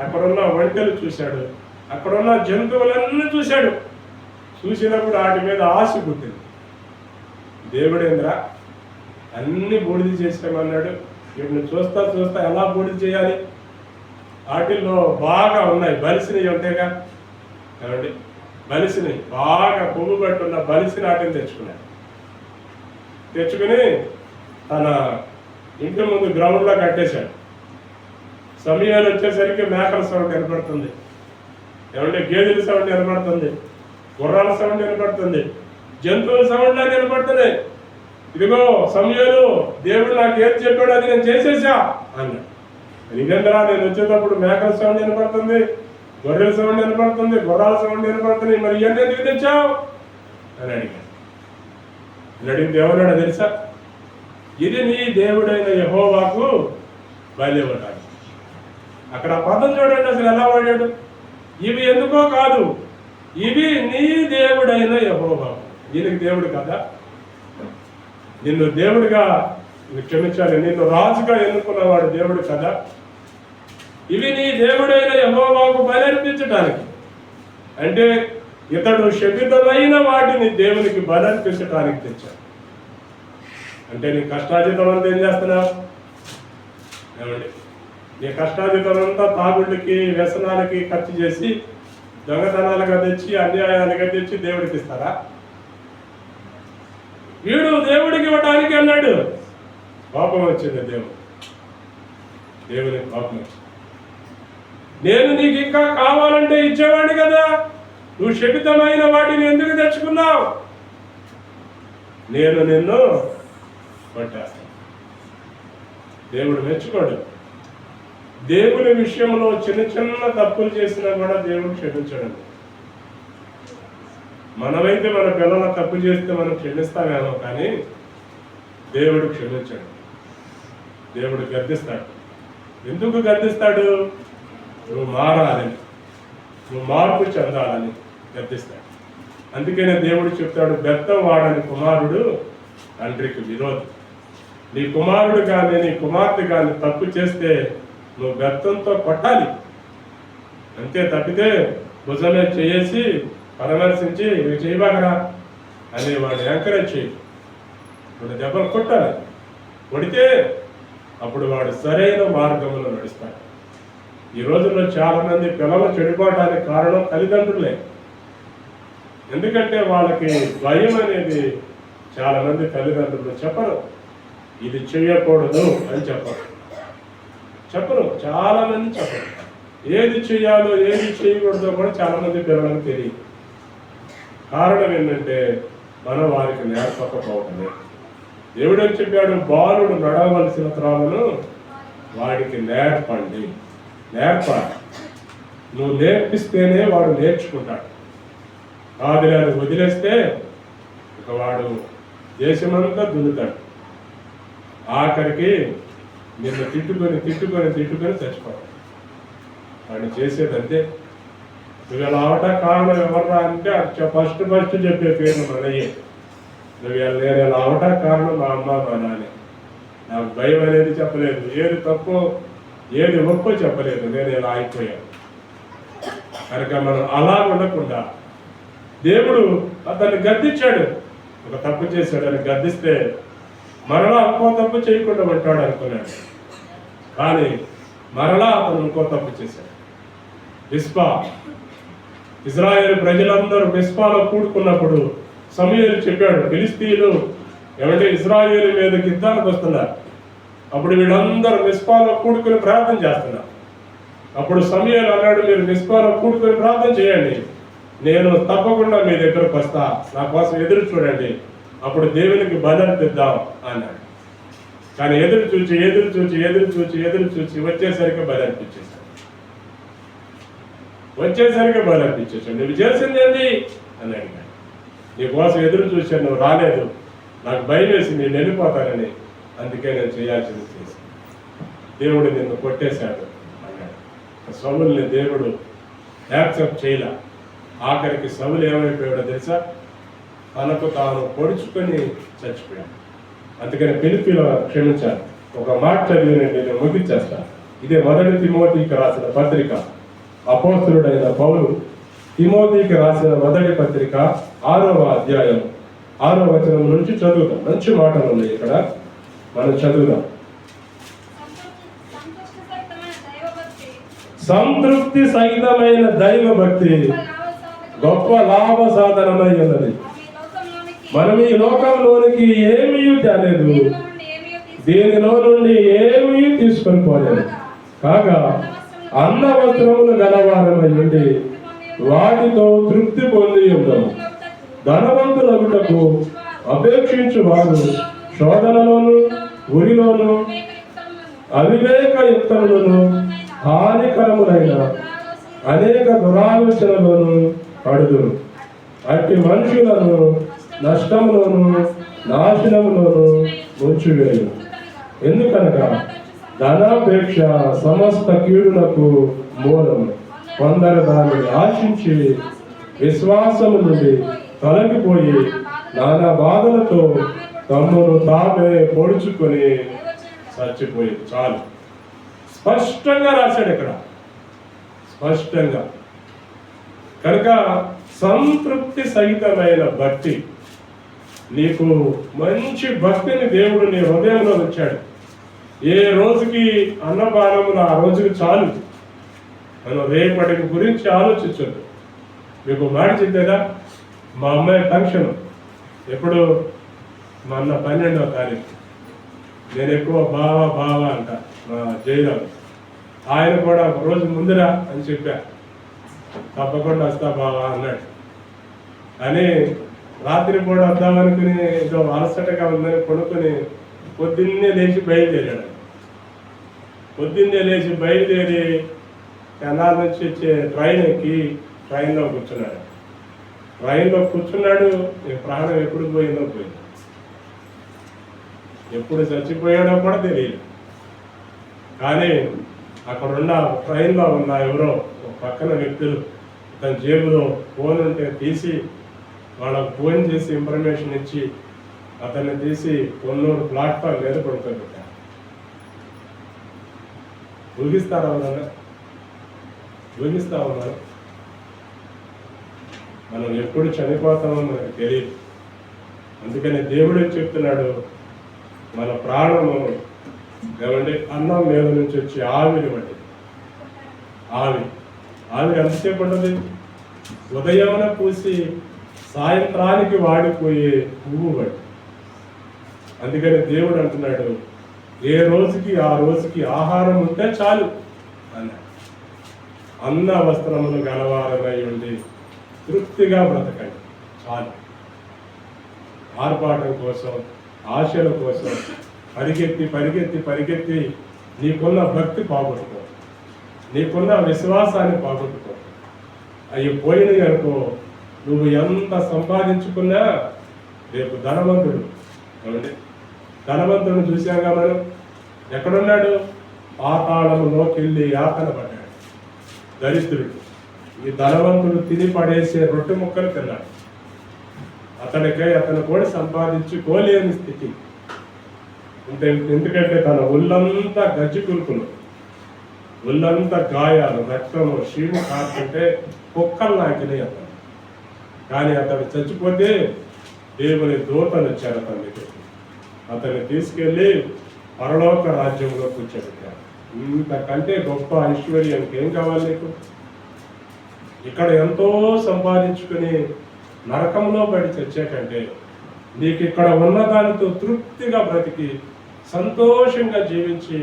అక్కడున్న ఒంటెలు చూశాడు, అక్కడున్న జంతువులన్నీ చూశాడు. చూసినప్పుడు వాటి మీద ఆశ పుట్టింది. దేవుడేంద్రా అన్ని బూడిద చేసామన్నాడు. ఇప్పుడు చూస్తా చూస్తా ఎలా బూడిద చేయాలి? వాటిల్లో బాగా ఉన్నాయి, బలిసినవి ఉంటాయిగా. ఏమండి, బలిసినవి బాగా కొవ్వు పట్టున్న బలిసిన వాటిని తెచ్చుకుని తన ఇంటి ముందు గ్రౌండ్లో కట్టేశాడు. సమయాలు వచ్చేసరికి మేకల సౌండ్ వినపడుతుంది, ఏమంటే గేదెల సౌండ్ వినపడుతుంది, గుర్రాల సౌండ్ వినపడుతుంది, జంతువుల సౌండ్లా వినపడుతుంది. ఇదిగో సమయాలు, దేవుడు నాకు ఏది చెప్పాడు అది నేను చేసేసా అన్నాడు. ఎందుకంటే నేను వచ్చేటప్పుడు మేకల సౌండ్ వినపడుతుంది, గొర్రెల సౌండ్ వినపడుతుంది, గుర్రాల సౌండ్ వినపడుతుంది, మరి ఇవన్నీ ఎందుకు తెచ్చావు అని అడిగాడు. అడిగితే ఎవరాడో తెలుసా? ఇది నీ దేవుడైన యెహోవాకు బలి ఇవ్వడానికి. అక్కడ పదం చూడండి అసలు ఎలా వాడాడు. ఇవి ఎందుకో కాదు, ఇవి నీ దేవుడైన యెహోవాకు. దీనికి దేవుడు కదా, నిన్ను దేవుడిగా క్షమించాలి, నిన్ను రాజుగా ఎన్నుకున్నవాడు దేవుడు కదా. ఇవి నీ దేవుడైన యెహోవాకు బలి అర్పించడానికి. అంటే ఇతడు శపితమైన వాటిని దేవునికి బలి అర్పించడానికి తెచ్చాడు. అంటే నీ కష్టార్జితం అంతా ఏం చేస్తున్నావు? ఏమండి, నీ కష్టార్జితం అంతా తాగుళ్ళకి వ్యసనాలకి ఖర్చు చేసి దొంగతనాలుగా తెచ్చి అన్యాయాలుగా తెచ్చి దేవుడికి ఇస్తారా? వీడు దేవుడికి ఇవ్వడానికి అన్నాడు. కోపం వచ్చింది దేవునికి కోపం వచ్చింది. నేను నీకు ఇంకా కావాలంటే ఇచ్చేవాడిని కదా, నువ్వు శపితమైన వాటిని ఎందుకు తెచ్చుకున్నావు? నేను నిన్ను కొట్టేస్తాను. దేవుడు మెచ్చుకోడు. దేవుని విషయంలో చిన్న చిన్న తప్పులు చేసినా కూడా దేవుడు క్షమించడండి. మనమైతే మన పిల్లల తప్పు చేస్తే మనం క్షమిస్తామేమో, కానీ దేవుడు క్షమించాడు. దేవుడు గద్దిస్తాడు. ఎందుకు గద్దిస్తాడు? నువ్వు మారాలని, నువ్వు మార్పు చెందాలని గద్దిస్తాడు. అందుకనే దేవుడు చెప్తాడు, బెత్తం వాడని కుమారుడు తండ్రికి విరోధి. నీ కుమారుడు కానీ నీ కుమార్తె కానీ తప్పు చేస్తే నువ్వు బెత్తంతో కొట్టాలి. అంతే తప్పితే భుజమే చేసి పరామర్శించి ఇవి చేయబాగరా అని వాడు ఎంకరేజ్ చేయి, వాడు దెబ్బలు కొట్టాలి. కొడితే అప్పుడు వాడు సరైన మార్గంలో నడుస్తాడు. ఈ రోజుల్లో చాలా మంది పిల్లలు చెడిపోవడానికి కారణం తల్లిదండ్రులే. ఎందుకంటే వాళ్ళకి భయం అనేది, చాలా మంది తల్లిదండ్రులు చెప్పరు, ఇది చేయకూడదు అని చెప్పరు. చాలా మంది చెప్పరు. ఏది చేయాలో ఏది చేయకూడదో కూడా చాలా మంది పిల్లలకు తెలియదు. కారణం ఏంటంటే మనం వారికి నేర్పకపోవటమే. దేవుడు ఏం చెప్పాడు? బాలుడు నడవలసిన త్రామును వాడికి నేర్పాలి. నువ్వు నేర్పిస్తేనే వాడు నేర్చుకుంటాడు. కాదులను వదిలేస్తే ఇక వాడు దేశమంతా దున్నుతాడు. ఆఖరికి నిన్ను తిట్టుకొని చచ్చిపోతాడు. వాడిని చేసేదంతే. నువ్వు ఇలా అవటా కారణం ఎవర్రా అంటే ఫస్ట్ చెప్పే పేరు మనయ్యే. నువ్వు నేను ఇలా అవటా కారణం మా అమ్మ మా నాన్న. నాకు భయం అనేది చెప్పలేదు, ఏది తప్పో ఏది ఒప్పో చెప్పలేదు, నేను ఇలా అయిపోయాను. కనుక మనం అలా ఉండకుండా దేవుడు అతన్ని గద్దించాడు. ఒక తప్పు చేశాడని గద్దిస్తే మరలా ఇంకో తప్పు చేయకుండా ఉంటాడు అనుకున్నాడు. కానీ మరలా అతను ఇంకో తప్పు చేశాడు. మిస్పా, ఇజ్రాయేల్ ప్రజలందరూ మిస్పాలో కూడుకున్నప్పుడు సమూయేలు చెప్పాడు, ఫిలిష్తీయులు ఏమంటే ఇజ్రాయేలు మీదకి యుద్ధానికి వస్తున్నారు. అప్పుడు వీళ్ళందరూ మిస్పాలో కూడుకుని ప్రార్థన చేస్తున్నారు. అప్పుడు సమూయేలు అన్నాడు, మీరు మిస్పాలో కూడుకుని ప్రార్థన చేయండి, నేను తప్పకుండా మీ దగ్గరకు వస్తా, నా కోసం ఎదురు చూడండి, అప్పుడు దేవునికి బలి అర్పిద్దాం అన్నాడు. కానీ ఎదురు చూచి వచ్చేసరికి బలి అర్పించేశాడు. నువ్వు చేసిందేంటి అని అడిగాడు. నీ కోసం ఎదురు చూశాను, నువ్వు రాలేదు, నాకు భయం వేసి నేను వెళ్ళిపోతానని, అందుకే నేను చేయాల్సింది చేశాను. దేవుడు నిన్ను కొట్టేశాడు అన్నాడు. సౌలుని దేవుడు యాక్సెప్ట్ చేయలే. ఆఖరికి సౌలు ఏమైపోయాడో తెలుసా? తనకు తాను పొడుచుకొని చచ్చిపోయాడు. అందుకని ఫిలిప్పీలో క్షమించాలి. ఒక మాట చదివి నేను ముగించేస్తాను. ఇదే 1 తిమోతికి రాసిన పత్రిక. అపోస్తలుడైన పౌలు తిమోతికి రాసిన 1 పత్రిక 6వ అధ్యాయం 6వ వచనం నుంచి చదువుతాం. మంచి మాటలు ఉన్నాయి ఇక్కడ, మనం చదువుదాం. సంతృప్తి సహితమైన దైవ భక్తి గొప్ప లాభ సాధనమై ఉన్నది. మనం ఈ లోకంలోనికి ఏమీ తేలేదు, దీనిలో నుండి ఏమీ తీసుకొని పోలేదు. కాగా అన్న వస్త్రములు గలవారమై ఉండి వాటితో తృప్తి పొంది ఉన్నాము. ధనవంతులకు అపేక్షించు వారు శోధనలోను, ఉరిలోను, అవివేకయుక్తములను, హానికరములైన అనేక దురాలోచనలను పడుదురు. అట్టి మనుషులను నష్టములోను, నాశనములోను ముంచివేయు. ఎందుకనగా ధనాపేక్ష సమస్త కీడులకు మూలము. కొందరు దాన్ని ఆశించి విశ్వాసము నుండి తొలగిపోయి నానా బాధలతో తమ్మును తామే పొడుచుకొని చచ్చిపోయి. చాలు, స్పష్టంగా రాశాడు ఇక్కడ, స్పష్టంగా. కనుక సంతృప్తి సహితమైన భక్తి, నీకు మంచి భక్తిని దేవుడు నీ హృదయంలో ఉంచాడు. ఏ రోజుకి అన్నపానములు ఆ రోజుకి చాలు, మనం రేపటి గురించి ఆలోచించద్దు. మీకు మాట చెప్పేదా, మా అమ్మాయి ఫంక్షన్ ఎప్పుడు మొన్న 12వ తారీఖు. నేను ఎక్కువ బావా అంట మా జయరావు. ఆయన కూడా ఒక రోజు ముందురా అని చెప్పా, తప్పకుండా వస్తా బావా అన్నాడు. అని రాత్రి కూడా వద్దామనుకుని ఏదో అలసటగా ఉందని కొనుక్కొని పొద్దున్నే లేచి బయలుదేరాడు. బయలుదేరి కెనాల్ నుంచి వచ్చే ట్రైన్ ఎక్కి ట్రైన్లో కూర్చున్నాడు. ప్రాణం ఎప్పుడు పోయిందో పోయింది, ఎప్పుడు చచ్చిపోయాడో కూడా తెలియదు. కానీ అక్కడున్న ట్రైన్లో ఉన్న ఎవరో పక్కన వ్యక్తులు తన జేబులో ఫోన్ ఉంటే తీసి వాళ్ళకు ఫోన్ చేసి ఇన్ఫర్మేషన్ ఇచ్చి అతన్ని తీసి కొన్నూరు ప్లాట్ఫామ్ మీద పడుకోబెట్టారు. ఊగిస్తారా ఉన్నారు. మనం ఎప్పుడు చనిపోతామో మనకు తెలియదు. అందుకని దేవుడు చెప్తున్నాడు, మన ప్రాణము ఏమంటే అన్నం మీద నుంచి వచ్చి ఆవిరి వంటి ఆవిరి ఎంతసేపు ఉంటుంది? ఉదయమున పూసి సాయంత్రానికి వాడిపోయే పువ్వు బట్టి. అందుకని దేవుడు అంటున్నాడు, ఏ రోజుకి ఆ రోజుకి ఆహారం ఉంటే చాలు అన్నాడు. అన్న వస్త్రములు గలవారమై ఉండి తృప్తిగా బ్రతకండి, చాలు. ఆర్పాటం కోసం, ఆశల కోసం పరిగెత్తి నీకున్న భక్తి పోగొట్టుకో, నీకున్న విశ్వాసాన్ని పోగొట్టుకో. అవి పోయినవి అనుకో, నువ్వు ఎంత సంపాదించుకున్నా రేపు ధనవంతుడు చూసాగా మనం. ఎక్కడున్నాడు? పాతాళంలోకి వెళ్ళి యాతన పడ్డాడు దరిద్రుడు. ఈ ధనవంతుడు తిని పడేసే రొట్టె ముక్కలు తిన్నాడు. అతను కూడా సంపాదించుకోలేని స్థితి. ఎందుకంటే తన ఒళ్ళంతా గజ్జి కురుకులు, ఒళ్ళంతా గాయాలు, రక్తము, షీము కాకుంటే కుక్కలు నాకినాయి. కానీ అతడు చచ్చిపోతే దేవుని దూతలు వచ్చారు అతనికి. అతన్ని తీసుకెళ్ళి పరలోక రాజ్యంలో కూర్చోబెట్టారు. ఇంతకంటే గొప్ప ఐశ్వర్యం ఇంకేం కావాలి నీకు? ఇక్కడ ఎంతో సంపాదించుకుని నరకంలో పడి చచ్చే కంటే నీకు ఇక్కడ ఉన్న దానితో తృప్తిగా బ్రతికి సంతోషంగా జీవించి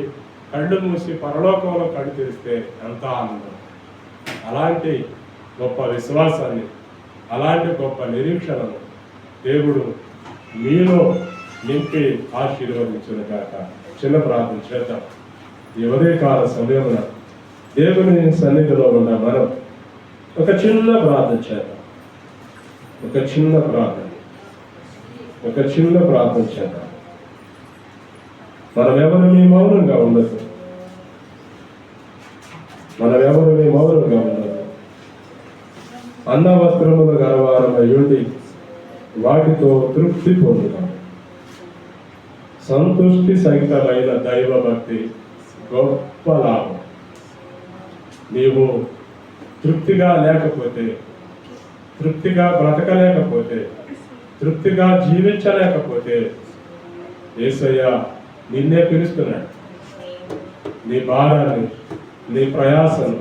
కళ్ళు మూసి పరలోకంలో కళ్ళు తెరిస్తే ఎంత ఆనందం. అలాంటి గొప్ప విశ్వాసాన్ని, అలాంటి గొప్ప నిరీక్షణను దేవుడు మీలో నింపి ఆశీర్వదించును గాక. చిన్న ప్రార్థన చేద్దాం. ఈ ఉదయకాల సమయమున దేవుని సన్నిధిలో ఉన్న మనం ఒక చిన్న ప్రార్థన చేద్దాం. ఒక చిన్న ప్రార్థన చేద్దాం. మనమెవరిని మౌనంగా ఉండదు. అన్న వస్త్రములు గలవారమయ్యుండి వాటితో తృప్తి పొందుతాం. సంతుష్టి సహితమైన దైవభక్తి గొప్ప లాభం. నీవు తృప్తిగా లేకపోతే, తృప్తిగా బ్రతకలేకపోతే, తృప్తిగా జీవించలేకపోతే యేసయ్య నిన్నే పిలుస్తున్నాడు. నీ భారాన్ని, నీ ప్రయాసను,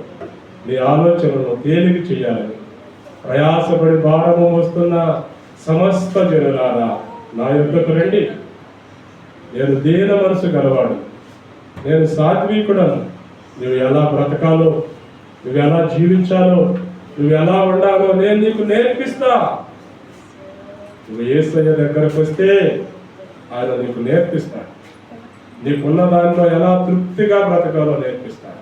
నీ ఆలోచనను తేలిక చేయాలని. ప్రయాసపడి భారము వస్తున్న సమస్త జనులారా నా యొద్దకు రండి. నేను దీన మనసు గలవాడు, నేను సాత్వికుడను. నువ్వు ఎలా బ్రతకాలో, నువ్వు ఎలా జీవించాలో, నువ్వు ఎలా ఉండాలో నేను నీకు నేర్పిస్తా. నువ్వు యేసయ్య దగ్గరకు వస్తే ఆయన నీకు నేర్పిస్తాడు. నీకున్న దాంట్లో ఎలా తృప్తిగా బ్రతకాలో నేర్పిస్తాడు.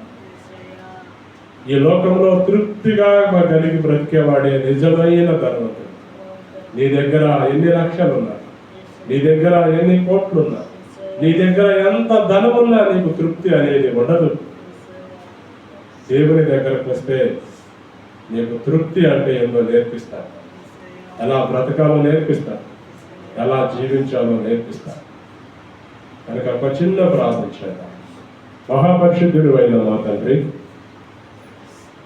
ఈ లోకంలో తృప్తిగా కలిగి బ్రతికేవాడే నిజమైన ధనవంతుడు. నీ దగ్గర ఎన్ని లక్షలున్నా, నీ దగ్గర ఎన్ని కోట్లున్నా, నీ దగ్గర ఎంత ధనమున్నా నీకు తృప్తి అనేది ఉండదు. దేవుని దగ్గరకు వస్తే నీకు తృప్తి అంటే ఏందో నేర్పిస్తాడు. ఎలా బ్రతకాలో నేర్పిస్తాడు, ఎలా జీవించాలో నేర్పిస్తాడు. కనుక ఒక చిన్న ప్రార్థన చేద్దాం. మహాపరిశుద్ధుడు అయిన మా తండ్రి,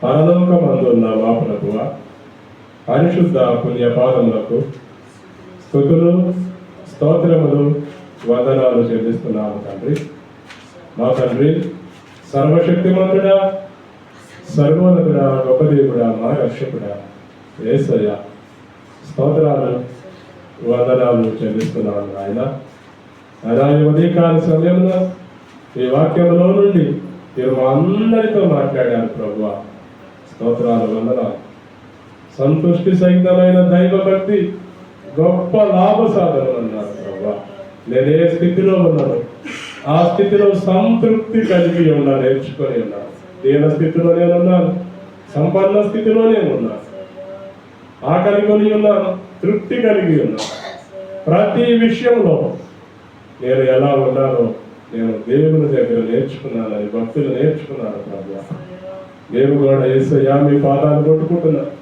పరలోకమందున్న మా ప్రభువా, పరిశుద్ధ పుణ్య పాదములకు స్తుతులు, స్తోత్రములు, వందనాలు చెల్లిస్తున్నాము తండ్రి. మా తండ్రి, సర్వశక్తిమంతుడా, సర్వోన్నతుడా, గొప్ప దేవుడా, మా రక్షకుడా యేసయ్య, స్తోత్రాలు, వందనాలు చెల్లిస్తున్నాను ఆయన. అలాగే ఉదయకాల సమయంలో ఈ వాక్యంలో నుండి మీరు మా అందరితో మాట్లాడారు ప్రభువా. స్తోత్రాలు, వందనాలు. సంతుష్టి సహితమైన దైవభక్తి గొప్ప లాభ సాధనం అన్నారు ప్రభువా. నేనే స్థితిలో ఉన్నాను, ఆ స్థితిలో సంతృప్తి కలిగి నేర్చుకొని ఉన్నాను. దీన స్థితిలో నేనున్నాను, సంపన్న స్థితిలో నేనున్నాను, ఆకలి కొని ఉన్నాను, తృప్తి కలిగి ఉన్నాను. ప్రతి విషయంలో నేను ఎలా ఉన్నానో నేను దేవుని దగ్గర నేర్చుకున్నానని భక్తులు నేర్చుకున్నాను ప్రభువా. మేము కూడా యేసయ్యా మీ పాదాలు కొట్టుకుంటున్నాను.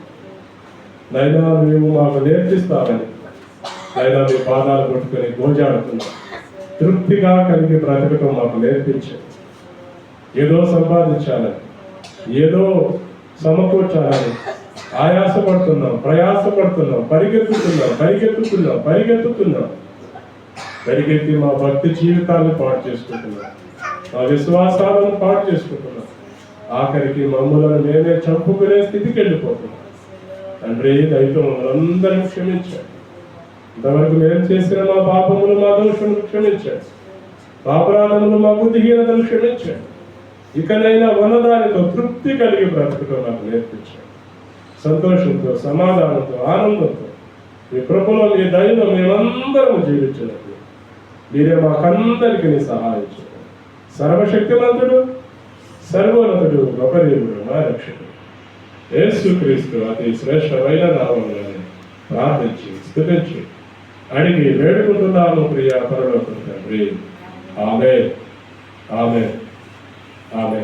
నైనా మేము మాకు నేర్పిస్తామని నైనా మీ పాదాలు కొట్టుకొని గోజాడుతున్నాం. తృప్తిగా కలిగి బ్రతకటం మాకు నేర్పించారు. ఏదో సంపాదించాలని, ఏదో సమకూర్చాలని ఆయాసపడుతున్నాం, ప్రయాసపడుతున్నాం, పరిగెత్తి మా భక్తి జీవితాలను పాటు చేసుకుంటున్నాం, మా విశ్వాసాలను పాటు చేసుకుంటున్నాం. ఆఖరికి మమ్మల్ని మేమే చంపుకునే స్థితికి వెళ్ళిపోతున్నాం. తండ్రి, దయతో మమ్మల్ని క్షమించాడు. ఇంతవరకు మేము చేసిన మా పాపములు, మా దోషములు క్షమించాడు. పాపరాధములు, మా బుద్ధిహీనతలు క్షమించాడు. ఇకనైనా ఉన్నదానితో తృప్తి కలిగి బ్రతకడం నాకు నేర్పించాడు. సంతోషంతో, సమాధానంతో, ఆనందంతో మీ కృపలో, మీ దయలో మేమందరము జీవించినట్లు మీరే మాకందరికీ సహాయం చేయండి. సర్వశక్తిమంతుడు, సర్వోన్నతుడు, గొప్ప దేవుడు, మా రక్షకుడు యేసుక్రీస్తు అతి శ్రేష్టమైన నామములను ప్రార్థించి స్తుతించి అడిగి వేడుకుంటున్నాము ప్రియ పరలోకపు తండ్రి. ఆమేన్, ఆమేన్, ఆమేన్.